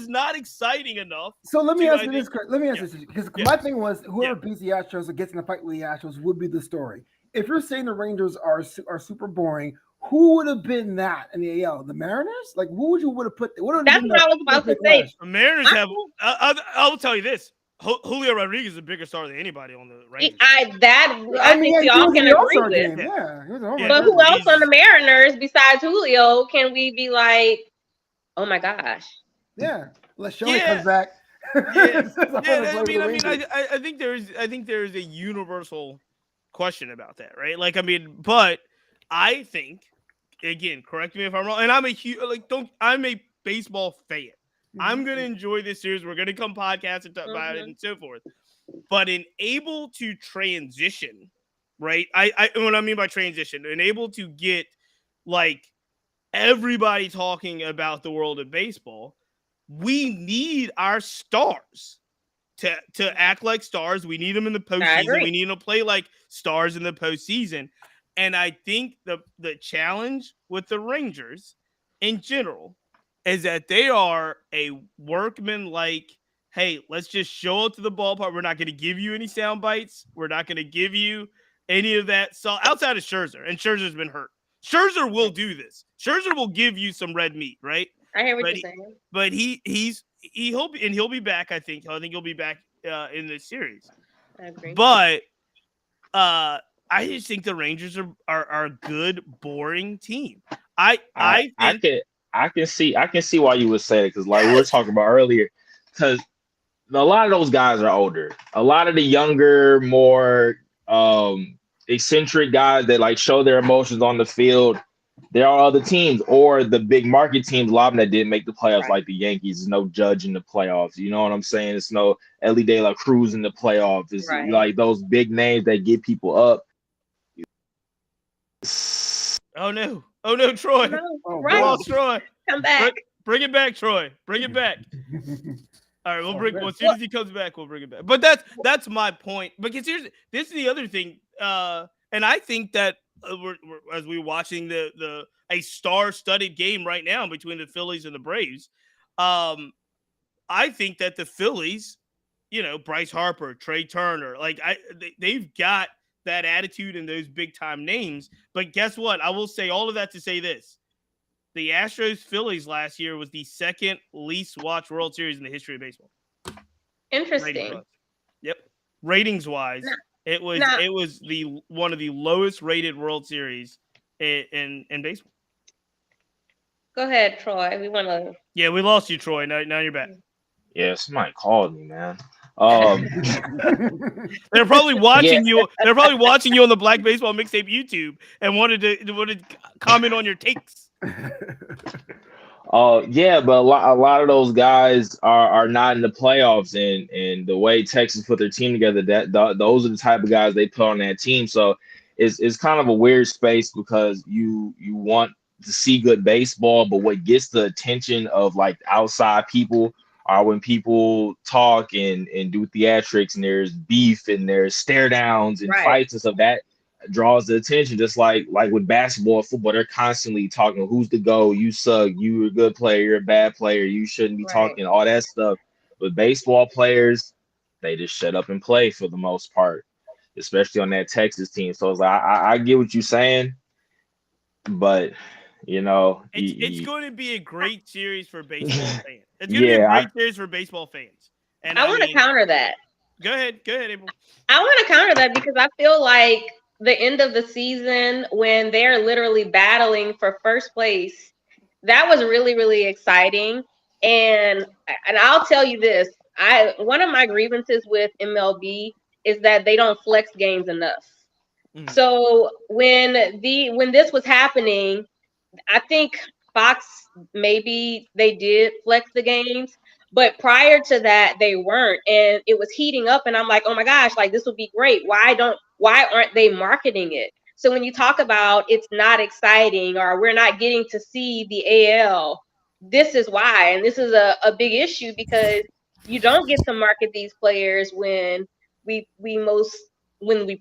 Speaker 1: not exciting enough.
Speaker 2: So let me ask you this. Let me ask this because my thing was whoever beats the Astros or gets in a fight with the Astros would be the story. If you're saying the Rangers are super boring, who would have been that in the AL? The Mariners? Like who would have put?
Speaker 3: That's what I was about to say.
Speaker 1: The Mariners have. I will tell you this. Julio Rodriguez is a bigger star than anybody on the Rangers.
Speaker 3: I think we all can agree with. But who else on the Mariners besides Julio can we be like, oh my gosh?
Speaker 2: Yeah, unless Shirley comes back.
Speaker 1: I think there's a universal question about that, right? But I think, again, correct me if I'm wrong, and I'm a baseball fan. I'm going to enjoy this series. We're going to come podcast and talk about it and so forth. But able to transition, right? What I mean by transition, able to get everybody talking about the world of baseball, we need our stars to act like stars. We need them in the postseason. We need them to play like stars in the postseason. And I think the challenge with the Rangers in general is that they are a workman hey, let's just show up to the ballpark. We're not going to give you any sound bites. We're not going to give you any of that. So outside of Scherzer, and Scherzer's been hurt. Scherzer will do this. Scherzer will give you some red meat, right?
Speaker 3: I hear what you're saying.
Speaker 1: But he'll be back, I think. I think he'll be back in this series.
Speaker 3: I agree.
Speaker 1: But I just think the Rangers are a good, boring team. I
Speaker 4: can see why you would say it because we were talking about earlier, because a lot of those guys are older. A lot of the younger, more eccentric guys that show their emotions on the field, there are other teams or the big market teams, a lot of them that didn't make the playoffs,
Speaker 3: Right.
Speaker 4: like the Yankees. There's no Judge in the playoffs. You know what I'm saying? It's no Ellie De La Cruz in the playoffs. It's
Speaker 3: Right.
Speaker 4: like those big names that get people up.
Speaker 1: Oh no, Troy.
Speaker 3: No,
Speaker 2: Oh,
Speaker 3: right.
Speaker 2: wow.
Speaker 1: Lost Troy.
Speaker 3: Come back.
Speaker 1: Bring it back, Troy. Bring it back. All right, we'll
Speaker 2: Oh,
Speaker 1: bring
Speaker 2: man.
Speaker 1: as soon as he comes back, we'll bring it back. But that's my point. Because this is the other thing, and I think that as we're watching a star-studded game right now between the Phillies and the Braves, I think that the Phillies, Bryce Harper, Trey Turner, they've got that attitude and those big time names. But guess what? I will say all of that to say this. The Astros Phillies last year was the second least watched World Series in the history of baseball.
Speaker 3: Interesting.
Speaker 1: Yep. Ratings wise, it was the one of the lowest rated World Series in baseball.
Speaker 3: Go ahead, Troy. We want to.
Speaker 1: Yeah, we lost you, Troy. Now you're back.
Speaker 4: Yeah, somebody called me, man.
Speaker 1: They're probably watching you. They're probably watching you on the Black Baseball Mixtape YouTube and wanted to comment on your takes.
Speaker 4: Yeah, but a lot of those guys are not in the playoffs, and the way Texas put their team together, those are the type of guys they put on that team. So it's kind of a weird space because you want to see good baseball, but what gets the attention of like outside people are when people talk and do theatrics and there's beef and there's stare downs and fights and stuff that draws the attention. Just like with basketball, football, they're constantly talking who's the GOAT, you suck, you're a good player, you're a bad player, you shouldn't be talking, all that stuff. With baseball players, they just shut up and play for the most part, especially on that Texas team. So it's like I get what you're saying, but
Speaker 1: it's going to be a great series for baseball fans. It's going to be a great series for baseball fans. And
Speaker 3: I want to counter that.
Speaker 1: Go ahead, April.
Speaker 3: I want to counter that because I feel like the end of the season when they're literally battling for first place, that was really, really exciting. And I'll tell you this, one of my grievances with MLB is that they don't flex games enough. Mm-hmm. So when this was happening, I think Fox, maybe they did flex the games, but prior to that, they weren't. And it was heating up. And I'm like, oh my gosh, like this would be great. Why aren't they marketing it? So when you talk about it's not exciting or we're not getting to see the AL, this is why. And this is a big issue because you don't get to market these players when we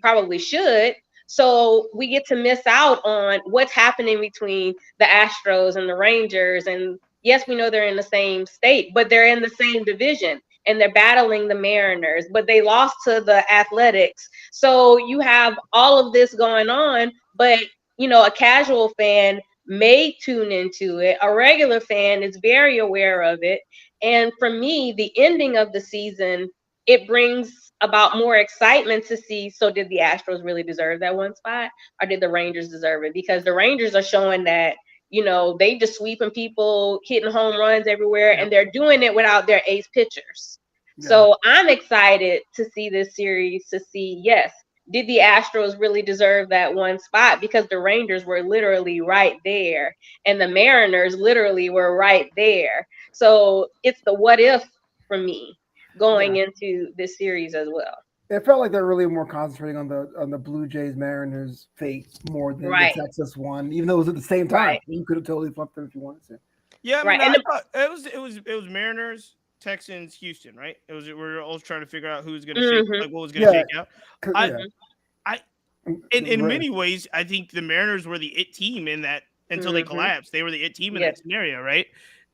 Speaker 3: probably should. So we get to miss out on what's happening between the Astros and the Rangers. And yes, we know they're in the same state, but they're in the same division and they're battling the Mariners, but they lost to the Athletics. So you have all of this going on, but a casual fan may tune into it. A regular fan is very aware of it. And for me, the ending of the season, it brings about more excitement to see, so did the Astros really deserve that one spot or did the Rangers deserve it? Because the Rangers are showing that, they just sweeping people, hitting home runs everywhere, and they're doing it without their ace pitchers. Yeah. So I'm excited to see this series to see, yes, did the Astros really deserve that one spot? Because the Rangers were literally right there and the Mariners literally were right there. So it's the what if for me going into this series as well.
Speaker 2: It felt like they're really more concentrating on the Blue Jays Mariners fate more than the Texas one, even though it was at the same time. Right. You could have totally flipped them if you wanted to.
Speaker 1: Yeah, I mean, it was Mariners, Texans, Houston, right? We're all trying to figure out who's going to shake, like what was going to shake out. In many ways, I think the Mariners were the it team in that until they collapsed. They were the it team in that scenario, right?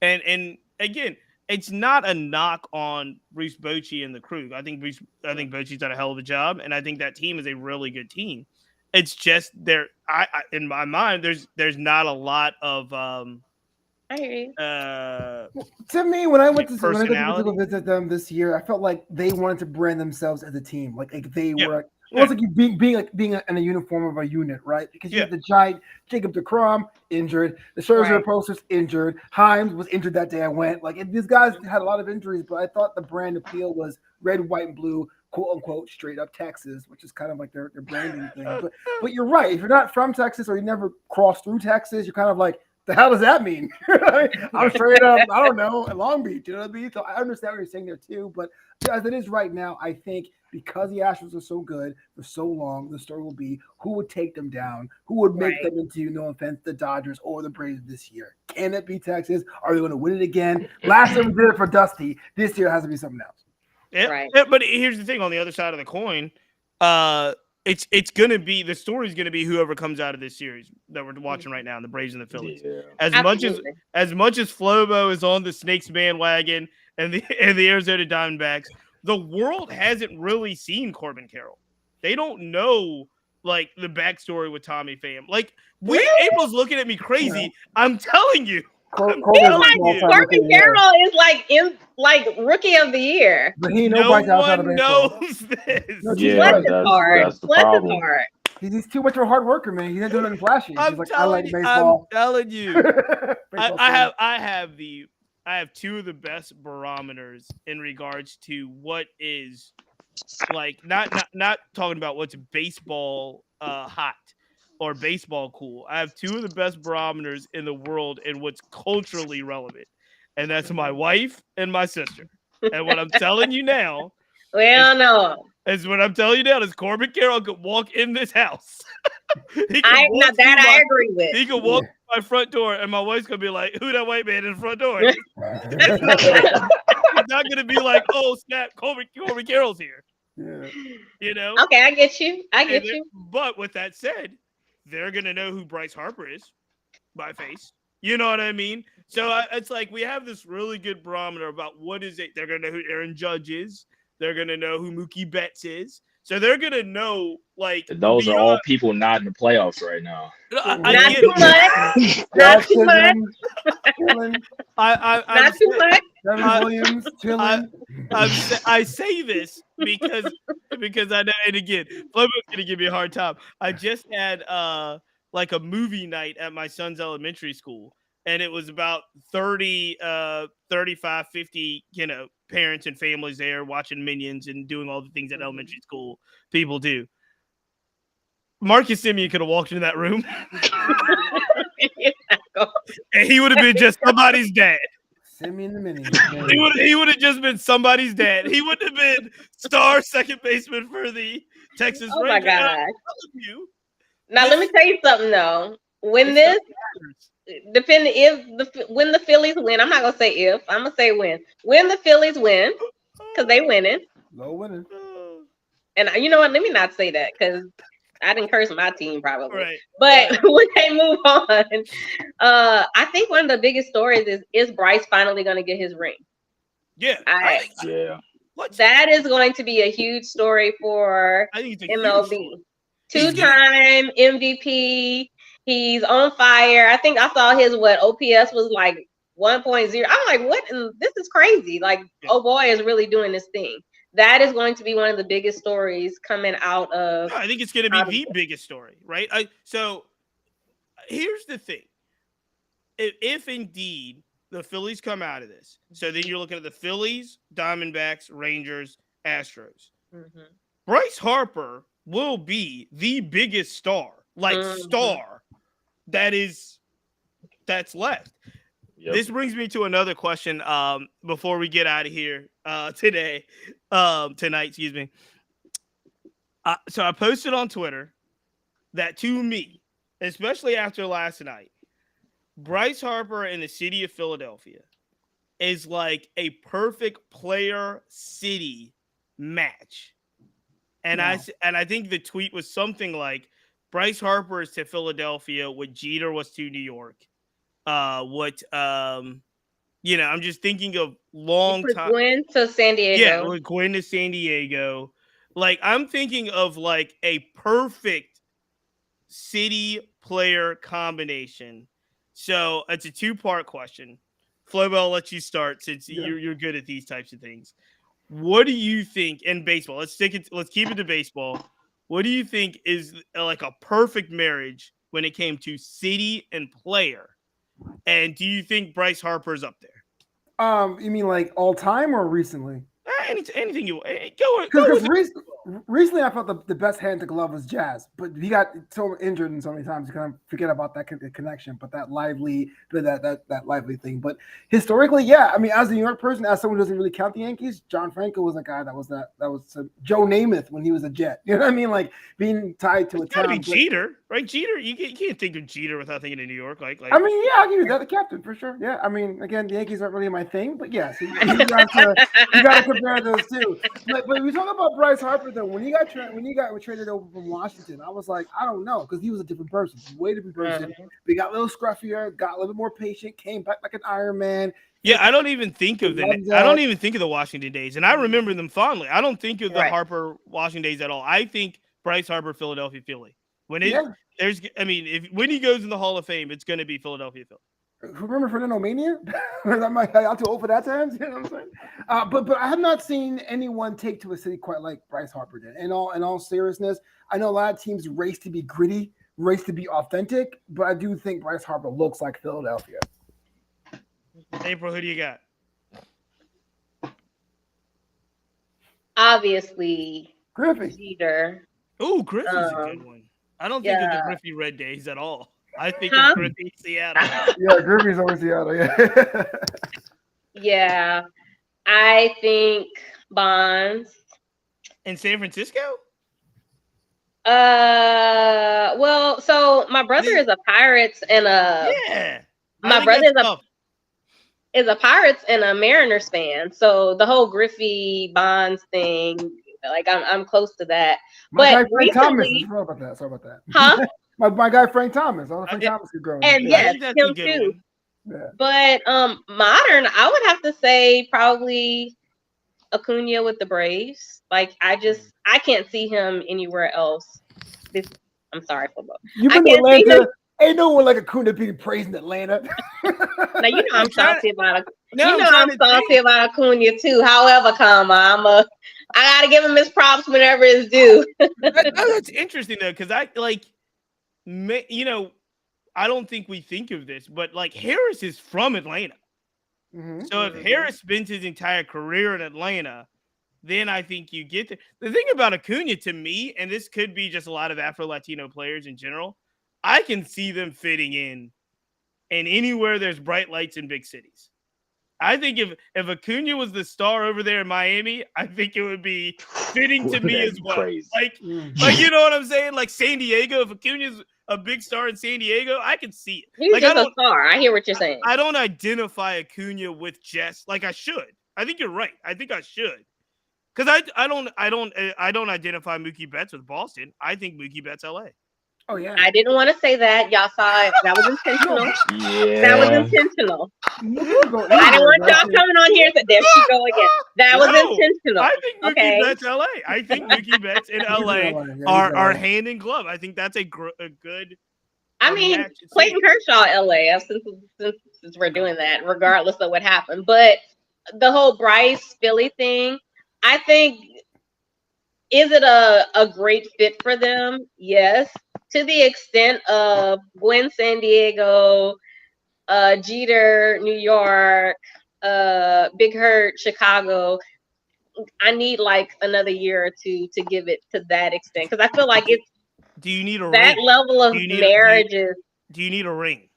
Speaker 1: And again, it's not a knock on Bruce Bochy and the crew. I think Bochy's done a hell of a job, and I think that team is a really good team. It's just in my mind, there's not a lot of
Speaker 3: I hear you.
Speaker 2: To me, when I went to go visit them this year, I felt like they wanted to brand themselves as a team. Like they were. It was like you being in a uniform of a unit, right? Because you had the giant Jacob deGrom injured, the Scherzer posters injured, Himes was injured that day I went. Like these guys had a lot of injuries, but I thought the brand appeal was red, white, and blue. quote unquote straight up Texas, which is kind of like their branding thing. But you're right. If you're not from Texas or you never crossed through Texas, you're kind of like, the hell does that mean? I'm straight up, I don't know, at Long Beach, you know what I mean? So I understand what you're saying there too. But as it is right now, I think because the Astros are so good for so long, the story will be who would take them down, who would make them into, no offense, the Dodgers or the Braves this year. Can it be Texas? Are they going to win it again? Last year we did it for Dusty. This year it has to be something else.
Speaker 1: Yeah, but here's the thing: on the other side of the coin, it's gonna be the story's gonna be whoever comes out of this series that we're watching right now, the Braves and the Phillies.
Speaker 4: Yeah.
Speaker 1: As much as Flobo is on the Snakes bandwagon and the Arizona Diamondbacks, the world hasn't really seen Corbin Carroll. They don't know like the backstory with Tommy Pham. Like April's looking at me crazy. Yeah. I'm telling you.
Speaker 3: Corbin Carroll is like rookie of the year.
Speaker 2: But he
Speaker 1: no one knows this.
Speaker 3: Bless his heart. Bless his heart.
Speaker 2: He's too much of a hard worker, man. He's not doing anything flashy. He's like, I like baseball.
Speaker 1: I'm telling you. I have two of the best barometers in regards to what is like not talking about what's baseball hot or baseball cool. I have two of the best barometers in the world and what's culturally relevant. And that's my wife and my sister. And what I'm telling you now is what I'm telling you now is Corbin Carroll could walk in this house.
Speaker 3: I agree with.
Speaker 1: He could walk through my front door and my wife's gonna be like, who that white man in the front door? It's not gonna be like, oh snap, Corbin Carroll's here.
Speaker 2: Yeah.
Speaker 1: You know?
Speaker 3: Okay, I get you. You.
Speaker 1: But with that said, they're going to know who Bryce Harper is by face. You know what I mean? So it's like we have this really good barometer about what is it. They're going to know who Aaron Judge is. They're going to know who Mookie Betts is. So they're going to know, like...
Speaker 4: Those are all people not in the playoffs right now.
Speaker 3: Not too much. Not too much. Not too much.
Speaker 2: Williams,
Speaker 1: I say this because I know, and again, Flobo's gonna give me a hard time. I just had like a movie night at my son's elementary school, and it was about 30, 35, 50, parents and families there watching Minions and doing all the things that elementary school people do. Marcus Semien could have walked into that room, and he would have been just somebody's dad.
Speaker 2: Semien the Mini.
Speaker 1: He would have just been somebody's dad. He wouldn't have been star second baseman for the Texas Rangers.
Speaker 3: Oh my God! Now let me tell you something though. When the Phillies win, I'm not gonna say if. I'm gonna say when. When the Phillies win, because they winning.
Speaker 2: Low winning.
Speaker 3: And you know what? Let me not say that because I didn't curse my team probably.
Speaker 1: Right.
Speaker 3: But when they move on, I think one of the biggest stories is Bryce finally going to get his ring?
Speaker 1: Yeah.
Speaker 3: That is going to be a huge story for MLB. Two-time MVP. He's on fire. I think I saw his OPS was like 1.0. I'm like, what? This is crazy. Like, oh boy, is really doing this thing. That is going to be one of the biggest stories coming out of.
Speaker 1: I think it's going to be the biggest story, right? So here's the thing. If indeed the Phillies come out of this, so then you're looking at the Phillies, Diamondbacks, Rangers, Astros.
Speaker 3: Mm-hmm.
Speaker 1: Bryce Harper will be the biggest star that's left. Yep. This brings me to another question before we get out of here tonight, excuse me. So I posted on Twitter that to me, especially after last night, Bryce Harper in the city of Philadelphia is like a perfect player-city match. And I think the tweet was something like Bryce Harper is to Philadelphia what Jeter was to New York. I'm just thinking of long time.
Speaker 3: Gwen to San Diego.
Speaker 1: Yeah, Gwen to San Diego. Like I'm thinking of like a perfect city player combination. So it's a two-part question. Flobo, I'll let you start since you're good at these types of things. What do you think in baseball? Let's keep it to baseball. What do you think is like a perfect marriage when it came to city and player? And do you think Bryce Harper's up there?
Speaker 2: You mean like all time or recently?
Speaker 1: anything you go
Speaker 2: Because
Speaker 1: with.
Speaker 2: recently I felt the best hand to glove was Jazz, but he got so injured and so many times you kind of forget about that connection. But that lively thing. But historically, yeah, I mean, as a New York person, as someone who doesn't really count the Yankees, John Franco was a guy that was Joe Namath when he was a Jet. You know what I mean? Like being tied to
Speaker 1: It's
Speaker 2: a town.
Speaker 1: gotta be Jeter, right? Jeter, you can't think of Jeter without thinking of New York. Like
Speaker 2: I mean, yeah, I'll give you that, the captain for sure. Yeah, I mean, again, the Yankees aren't really my thing, but yes, you got to compare those two. But we talk about Bryce Harper though. When he got traded over from Washington, I was like, I don't know, because he was a different person, way different person. We got a little scruffier, got a little bit more patient, came back like an Iron Man.
Speaker 1: Yeah, I don't even think of them. I don't even think of the Washington days, and I remember them fondly. I don't think of the Harper Washington days at all. I think Bryce Harper, Philadelphia Philly. When he goes in the Hall of Fame, it's going to be Philadelphia Philly.
Speaker 2: Remember Fernando Mania? I'm like, I'm too old for that times. You know what I'm saying? But I have not seen anyone take to a city quite like Bryce Harper did. In all seriousness, I know a lot of teams race to be gritty, race to be authentic, but I do think Bryce Harper looks like Philadelphia.
Speaker 1: April, who do you got?
Speaker 3: Obviously,
Speaker 2: Griffey.
Speaker 3: Jeter.
Speaker 1: Oh, Griffey's a good one. I don't think of the Griffey Red Days at all. I think of Griffey Seattle.
Speaker 2: Yeah, Griffey's always Seattle. Yeah.
Speaker 3: Yeah, I think Bonds.
Speaker 1: In San Francisco?
Speaker 3: Well, so my brother is a Pirates and my brother is a Pirates and a Mariners fan. So the whole Griffey Bonds thing, like I'm close to that.
Speaker 2: My guy Frank Thomas. Sorry about that.
Speaker 3: Huh?
Speaker 2: my guy Frank Thomas. All the Frank Thomas could grow.
Speaker 3: And yes, him too. Yeah. But modern, I would have to say probably Acuna with the Braves. Like I can't see him anywhere else. I'm sorry for both.
Speaker 2: You've been to Atlanta. Ain't no one like Acuna being praised in Atlanta.
Speaker 3: Now you know I'm salty about I'm salty about Acuna too. However, I gotta give him his props whenever it's due.
Speaker 1: That's interesting though, because I don't think we think of this, but like Harris is from Atlanta. Mm-hmm. So if Harris spends his entire career in Atlanta, then I think you get the thing about Acuna to me, and this could be just a lot of Afro-Latino players in general. I can see them fitting in anywhere there's bright lights in big cities. I think if Acuna was the star over there in Miami, I think it would be fitting to me as well.
Speaker 4: Crazy.
Speaker 1: Like you know what I'm saying? Like San Diego, if Acuna's a big star in San Diego, I can see it.
Speaker 3: He's
Speaker 1: like,
Speaker 3: just a star. I hear what you're saying.
Speaker 1: I don't identify Acuna with Jess like I should. I think you're right. I think I should. Because I don't identify Mookie Betts with Boston. I think Mookie Betts LA.
Speaker 2: Oh yeah.
Speaker 3: I didn't want to say that. Y'all saw it. That was intentional.
Speaker 4: Yeah.
Speaker 3: That was intentional. I didn't want y'all coming on here and say, there she go again. That was intentional.
Speaker 1: I think Mookie Betts LA. I think Mookie Betts in LA are hand in glove. I think that's a good.
Speaker 3: I mean, Clayton Kershaw LA, since we're doing that, regardless of what happened. But the whole Bryce Philly thing, I think, is it a great fit for them? Yes. To the extent of Gwen San Diego, Jeter, New York, Big Hurt, Chicago. I need like another year or two to give it to that extent. Because I feel like it's that level of marriages.
Speaker 1: Do you need a ring?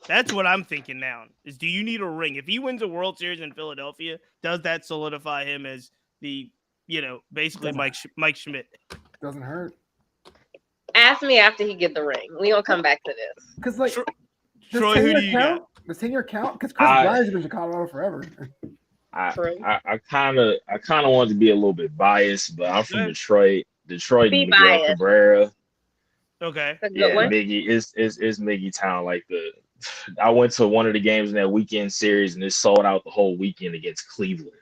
Speaker 1: That's what I'm thinking now. Is do you need a ring? If he wins a World Series in Philadelphia, does that solidify him as the, basically Mike Schmidt?
Speaker 2: Doesn't hurt.
Speaker 3: Ask me after he get the ring. We gonna come back to this.
Speaker 2: Because like,
Speaker 1: Troy, who do you got?
Speaker 2: The senior count? Because Chris Bryant's been in Colorado forever.
Speaker 4: I kind of wanted to be a little bit biased, but I'm from Detroit. Miguel Cabrera.
Speaker 1: Okay.
Speaker 4: Yeah, Miggy is Miggy Town. Like I went to one of the games in that weekend series, and it sold out the whole weekend against Cleveland.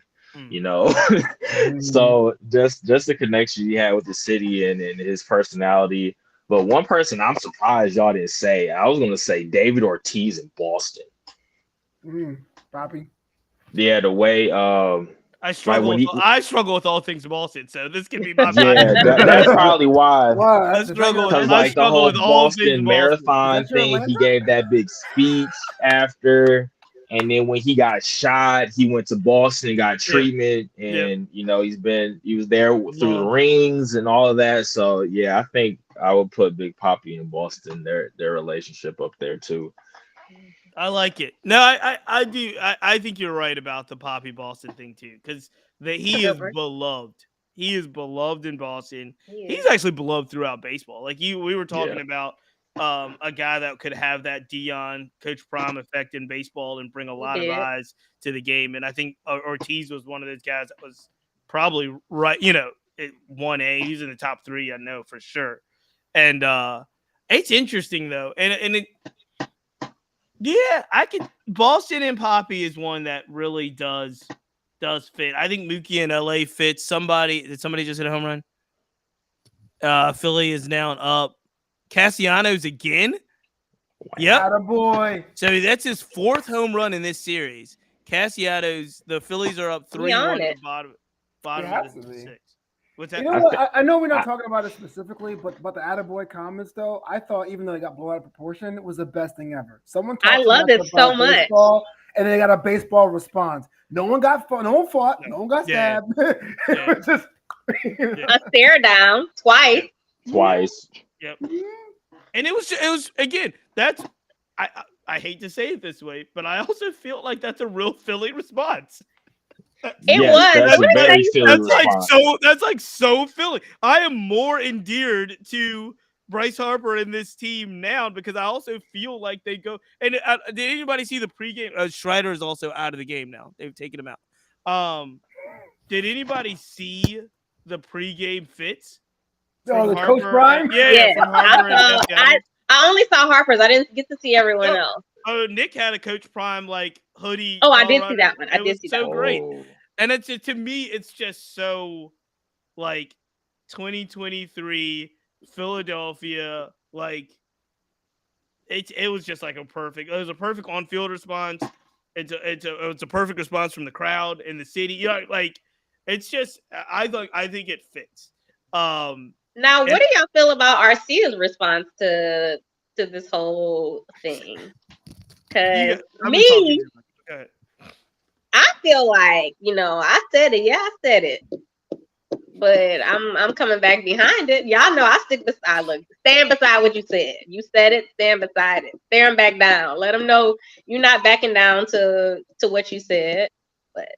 Speaker 4: So just the connection he had with the city and his personality. But one person I'm surprised y'all didn't say, I was gonna say David Ortiz in Boston.
Speaker 2: Bobby.
Speaker 4: Yeah, the way
Speaker 1: I struggle with all things Boston, so this can be my
Speaker 4: that's probably why.
Speaker 1: I struggle
Speaker 4: with all
Speaker 1: Boston
Speaker 4: marathon thing. He gave that big speech after. And then when he got shot, he went to Boston and got treatment. And he was there through the rings and all of that. So yeah, I think I would put Big Papi and Boston, their relationship up there too.
Speaker 1: I like it. No, I do. I think you're right about the Papi Boston thing too, because he is beloved. He is beloved in Boston. He's actually beloved throughout baseball. Like we were talking about a guy that could have that Dion Coach Prime effect in baseball and bring a lot of eyes to the game. And I think Ortiz was one of those guys that was probably right. 1A. He's in the top 3. I know for sure. And it's interesting though, yeah, Boston and Papi is one that really does fit. I think Mookie in LA fits. Did somebody just hit a home run? Philly is now up. Castellanos again. Yep.
Speaker 2: Attaboy.
Speaker 1: So that's his 4th home run in this series. Castellanos, the Phillies are up 3-1 at the bottom of the 6th. What's that?
Speaker 2: You know what? I know we're not talking about it specifically, but about the attaboy comments, though, I thought even though they got blown out of proportion, it was the best thing ever. I
Speaker 3: love it so much.
Speaker 2: And they got a baseball response. No one got fought. No one fought. No one got stabbed. It was just
Speaker 3: a stare down twice.
Speaker 1: Yep. And it was again. That's I hate to say it this way, but I also feel like that's a real Philly response.
Speaker 3: It was.
Speaker 1: That's like so Philly. I am more endeared to Bryce Harper and this team now because I also feel like they go. And did anybody see the pregame? Strider is also out of the game now. They've taken him out. Did anybody see the pregame fits?
Speaker 2: Oh, the Coach Prime?
Speaker 1: Yeah. From Harper
Speaker 3: I only saw Harper's. I didn't get to see everyone else.
Speaker 1: Oh, Nick had a Coach Prime hoodie.
Speaker 3: Oh, I did see that one. I did see that one.
Speaker 1: So great. And to me, it's just so 2023 Philadelphia. It was just a perfect. It was a perfect on-field response. It's a perfect response from the crowd in the city. It's just I think it fits.
Speaker 3: Now, what do y'all feel about Arcia's response to this whole thing? Because I feel like, I said it. Yeah, I said it. But I'm coming back behind it. Y'all know I stand beside what you said. You said it, stand beside it. Stare them back down. Let them know you're not backing down to what you said. But,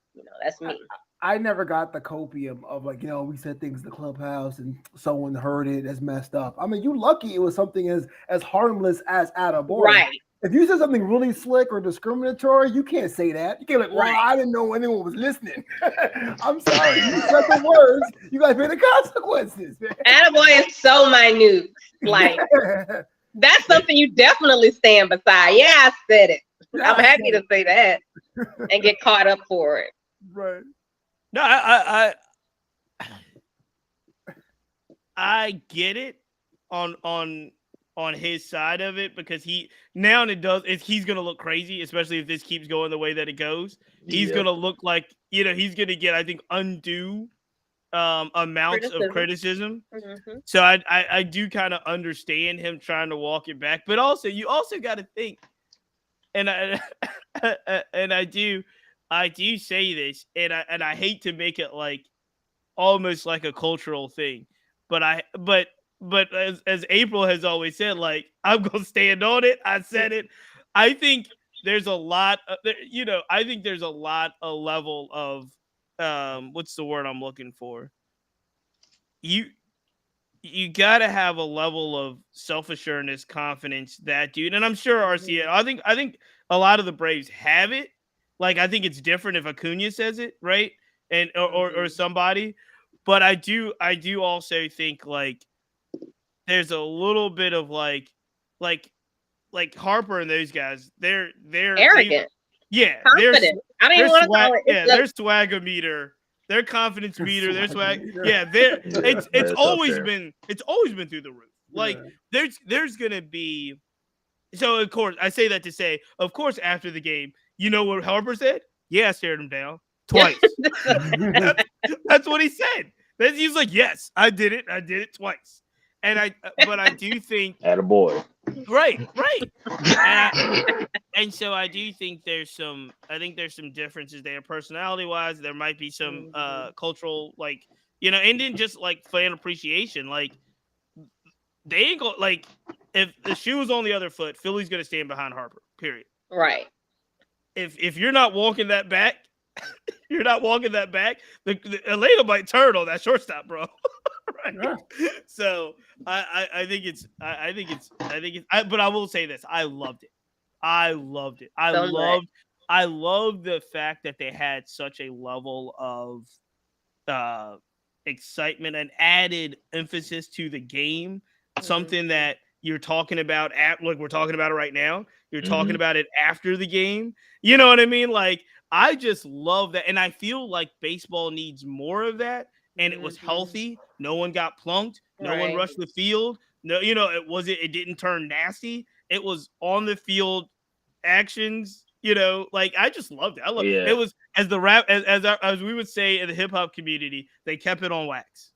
Speaker 3: that's me.
Speaker 2: I never got the copium of we said things in the clubhouse and someone heard it as messed up. I mean, you lucky it was something as harmless as attaboy.
Speaker 3: Right.
Speaker 2: If you said something really slick or discriminatory, you can't say that. You can't I didn't know anyone was listening. I'm sorry. You said the words. You guys pay the consequences.
Speaker 3: Attaboy is so minute. That's something you definitely stand beside. Yeah, I said it. I'm happy to say that and get caught up for it.
Speaker 2: Right.
Speaker 1: No, I get it on his side of it because he's gonna look crazy, especially if this keeps going the way that it goes. He's gonna look like he's gonna get, I think, undue amounts of criticism.
Speaker 3: Mm-hmm.
Speaker 1: So I do kind of understand him trying to walk it back, but also you also got to think, and I do say this, and I hate to make it almost like a cultural thing, but as April has always said, I'm gonna stand on it. I said it. I think there's a lot. I think there's a level of what's the word I'm looking for? You gotta have a level of self-assuredness, confidence that dude, and I'm sure Arcia. I think a lot of the Braves have it. I think it's different if Acuna says it, right? And or somebody. But I do also think there's a little bit of like Harper and those guys, they're
Speaker 3: arrogant.
Speaker 1: Confident.
Speaker 3: I don't even want to call it.
Speaker 1: Their swagger meter, their confidence meter, their swag. Yeah, it's always been through the roof. There's gonna be. So of course I say that to say, of course, after the game, you know what Harper said? Yeah, I stared him down twice. That's what he said. He's like, yes, I did it. I did it twice. but I do think
Speaker 4: Attaboy.
Speaker 1: right. And so I do think I think there's some differences there personality wise. There might be some cultural and then just like fan appreciation. Like they ain't go like if the shoe was on the other foot, Philly's gonna stand behind Harper. Period.
Speaker 3: Right.
Speaker 1: If you're not walking that back, you're not walking that back. The Atlanta might turn on that shortstop, bro. Right.
Speaker 2: Yeah.
Speaker 1: So I think but I will say this. I loved it. I
Speaker 3: So much.
Speaker 1: loved the fact that they had such a level of excitement and added emphasis to the game. Something that you're talking about we're talking about it right now. You're talking about it after the game. You know what I mean? Like I just love that. And I feel like baseball needs more of that. And it was healthy. No one got plunked. No one rushed the field. No, it didn't turn nasty. It was on the field actions, like I just loved it. It was as the rap as we would say in the hip hop community, they kept it on wax.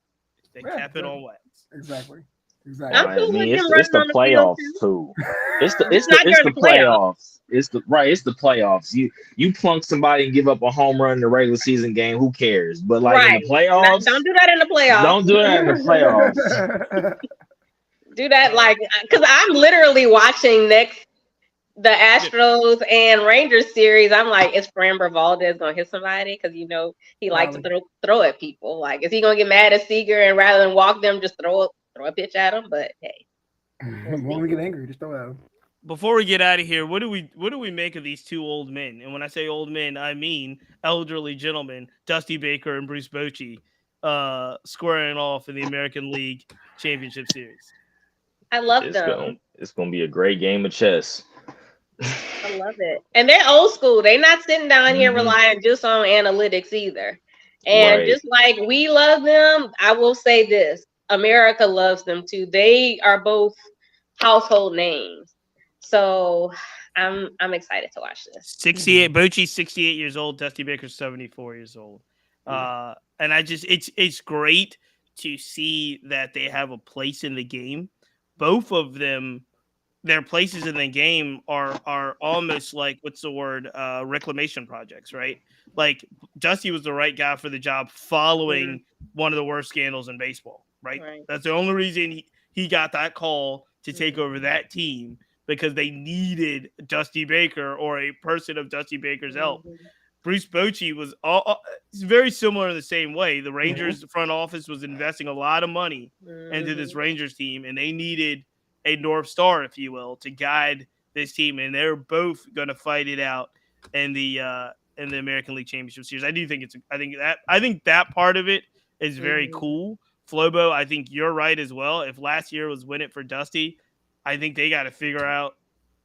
Speaker 1: They kept it on wax.
Speaker 2: Exactly.
Speaker 3: I'm cool with them
Speaker 4: It's
Speaker 3: running
Speaker 4: the
Speaker 3: on the
Speaker 4: playoffs
Speaker 3: field,
Speaker 4: too. It's the
Speaker 3: during the
Speaker 4: playoffs. It's the playoffs. You plunk somebody and give up a home run in the regular season game. Who cares? But like in the playoffs,
Speaker 3: don't do that in the playoffs.
Speaker 4: Don't do that in the playoffs.
Speaker 3: Do that because I'm literally watching the Astros and Rangers series. I'm like, is Framber Valdez gonna hit somebody? Because he likes to throw at people. Like, is he gonna get mad at Seager and rather than walk them, just throw a pitch at him? But hey,
Speaker 2: when we get angry, just throw it at him.
Speaker 1: Before we get out of here, what do we make of these two old men? And when I say old men, I mean elderly gentlemen, Dusty Baker and Bruce Bochy, squaring off in the American League Championship Series.
Speaker 3: I love them.
Speaker 4: It's gonna be a great game of chess.
Speaker 3: I love it. And they're old school. They're not sitting down here relying just on analytics either. And just like we love them, I will say this. America loves them too. They are both household names. So I'm excited to watch this.
Speaker 1: 68 Bochy's 68 years old, Dusty Baker's 74 years old. And it's great to see that they have a place in the game. Both of them, their places in the game are almost like reclamation projects, right? Like Dusty was the right guy for the job following one of the worst scandals in baseball, right? That's the only reason he got that call to take over that team, because they needed Dusty Baker or a person of Dusty Baker's help. Bruce Bochy was very similar in the same way. The Rangers front office was investing a lot of money into this Rangers team, and they needed a North Star, if you will, to guide this team. And they're both going to fight it out in the American League Championship Series. I think that part of it is very cool. Flobo, I think you're right as well. If last year was win it for Dusty, I think they got to figure out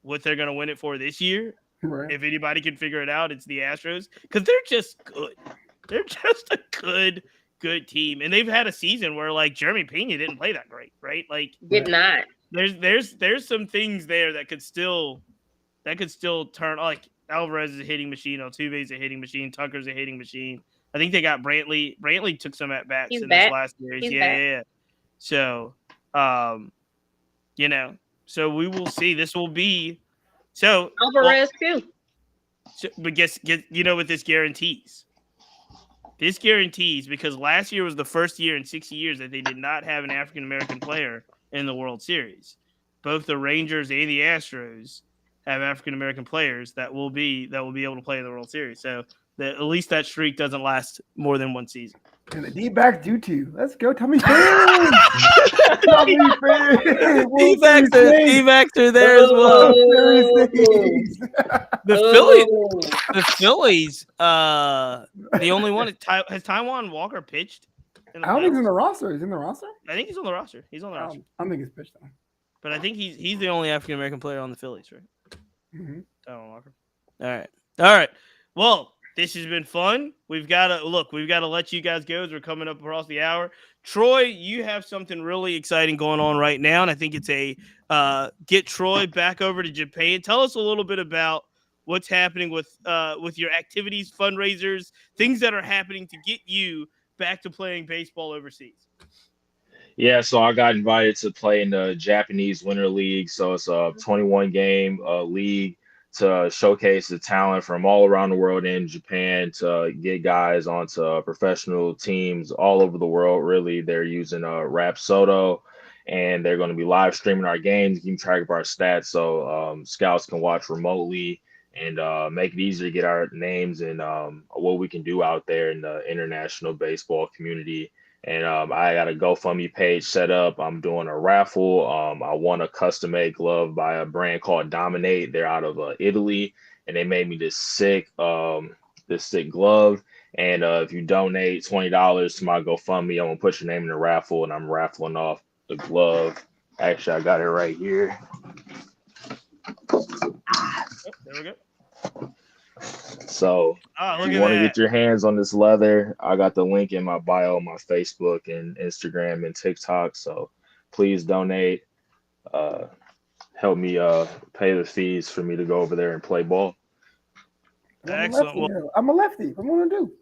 Speaker 1: what they're going to win it for this year. Right. If anybody can figure it out, it's the Astros, because they're just good. They're just a good team, and they've had a season where like Jeremy Pena didn't play that great, right? Like
Speaker 3: did not.
Speaker 1: There's some things there that could still turn. Like Alvarez is a hitting machine, Altuve's a hitting machine, Tucker's a hitting machine. I think they got Brantley. Brantley took some at bats in this last series. Yeah. So, so we will see. This will be. So
Speaker 3: Alvarez too.
Speaker 1: So, but guess what this guarantees? This guarantees, because last year was the first year in 60 years that they did not have an African American player in the World Series. Both the Rangers and the Astros have African American players that will be able to play in the World Series. So at least that streak doesn't last more than one season.
Speaker 2: And the D-backs do too. Let's go, Tommy fans. Tommy fans.
Speaker 1: D-backs are there as well. The Phillies. The only one has Taijuan Walker pitched.
Speaker 2: I don't think he's in the roster. Is he in the roster?
Speaker 1: I think he's on the roster. I
Speaker 2: don't think he's pitched though.
Speaker 1: But I think he's the only African American player on the Phillies, right? Taijuan Walker. All right. Well, this has been fun. We've got to let you guys go as we're coming up across the hour. Troy, you have something really exciting going on right now, and I think it's a get Troy back over to Japan. Tell us a little bit about what's happening with your activities, fundraisers, things that are happening to get you back to playing baseball overseas.
Speaker 4: Yeah, so I got invited to play in the Japanese Winter League. So it's a 21 game league to showcase the talent from all around the world in Japan to get guys onto professional teams all over the world. Really, they're using Rap Soto, and they're going to be live streaming our games, keeping track of our stats, so scouts can watch remotely and make it easier to get our names and what we can do out there in the international baseball community. And I got a GoFundMe page set up. I'm doing a raffle. I won a custom made glove by a brand called Dominate. They're out of Italy, and they made me this sick glove. And if you donate $20 to my GoFundMe, I'm gonna put your name in the raffle, and I'm raffling off the glove. Actually, I got it right here.
Speaker 1: Oh, there we go.
Speaker 4: So
Speaker 1: look
Speaker 4: if you
Speaker 1: at
Speaker 4: want to
Speaker 1: that.
Speaker 4: get your hands on this leather, I got the link in my bio on my Facebook and Instagram and TikTok. So please donate. Help me pay the fees for me to go over there and play ball.
Speaker 1: Excellent.
Speaker 2: I'm a lefty. What am I gonna do?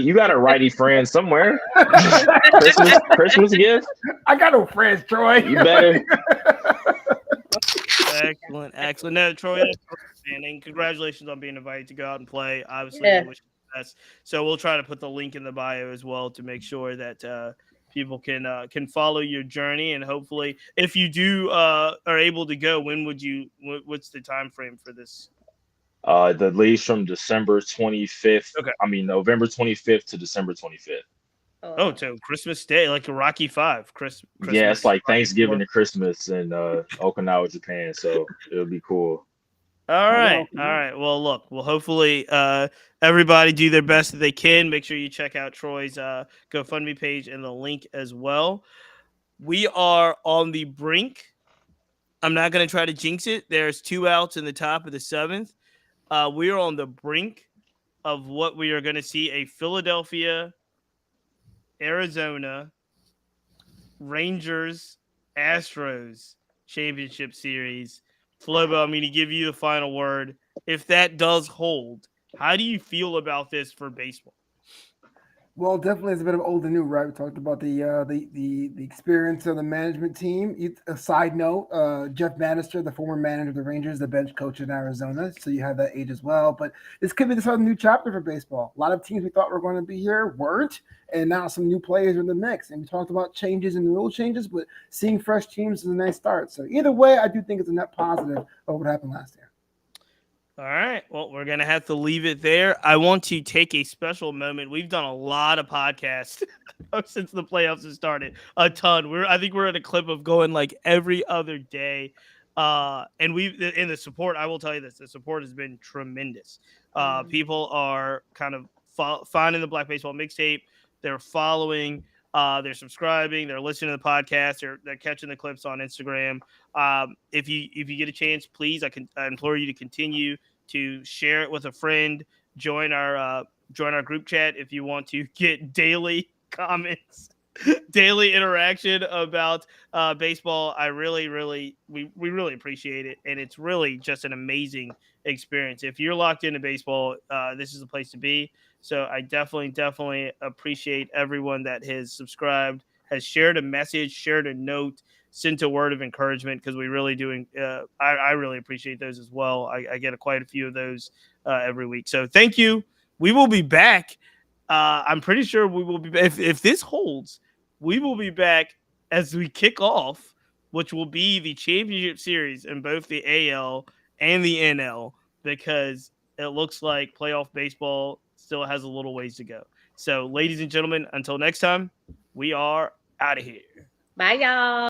Speaker 4: You got a righty friend somewhere. Christmas gift.
Speaker 2: I got no friends, Troy.
Speaker 4: You better.
Speaker 1: Excellent. No, Troy, that's outstanding. Congratulations on being invited to go out and play. Obviously,
Speaker 3: Yeah.
Speaker 1: we wish you the best. So we'll try to put the link in the bio as well to make sure that people can follow your journey. And hopefully, if you do are able to go, when would you? What's the time frame for this?
Speaker 4: The league's from December 25th.
Speaker 1: Okay.
Speaker 4: I mean November 25th to December 25th.
Speaker 1: Oh, so Christmas Day, like a Rocky Five. Christmas.
Speaker 4: Yeah, it's like
Speaker 1: Rocky
Speaker 4: Thanksgiving
Speaker 1: IV.
Speaker 4: to Christmas in Okinawa, Japan. So it'll be cool.
Speaker 1: All right. Well, look, hopefully everybody do their best that they can. Make sure you check out Troy's GoFundMe page and the link as well. We are on the brink. I'm not going to try to jinx it. There's 2 outs in the top of the 7th. We are on the brink of what we are going to see: a Philadelphia, Arizona, Rangers, Astros championship series. Flobo, I'm going to give you the final word. If that does hold, how do you feel about this for baseball?
Speaker 2: Well, definitely it's a bit of old and new, right? We talked about the experience of the management team. A side note, Jeff Bannister, the former manager of the Rangers, the bench coach in Arizona, so you have that age as well. But this could be the sort of new chapter for baseball. A lot of teams we thought were going to be here weren't, and now some new players are in the mix. And we talked about changes and rule changes, but seeing fresh teams is a nice start. So either way, I do think it's a net positive of what happened last year.
Speaker 1: All right. Well, we're going to have to leave it there. I want to take a special moment. We've done a lot of podcasts since the playoffs have started. A ton. I think we're at a clip of going like every other day. And in the support, I will tell you this, the support has been tremendous. People are kind of finding the Black Baseball Mixtape. They're following, they're subscribing, they're listening to the podcast, they're catching the clips on Instagram. If you get a chance, please, I implore you to continue to share it with a friend. Join our group chat if you want to get daily comments, daily interaction about baseball. I really, we really appreciate it, and it's really just an amazing experience. If you're locked into baseball, this is the place to be. So I definitely appreciate everyone that has subscribed, has shared a message, shared a note, sent a word of encouragement, because we really do. I really appreciate those as well. I get quite a few of those every week. So thank you. We will be back. I'm pretty sure we will be. If this holds, we will be back as we kick off, which will be the championship series in both the AL and the NL, because it looks like playoff baseball still has a little ways to go. So, ladies and gentlemen, until next time, we are out of here.
Speaker 3: Bye, y'all.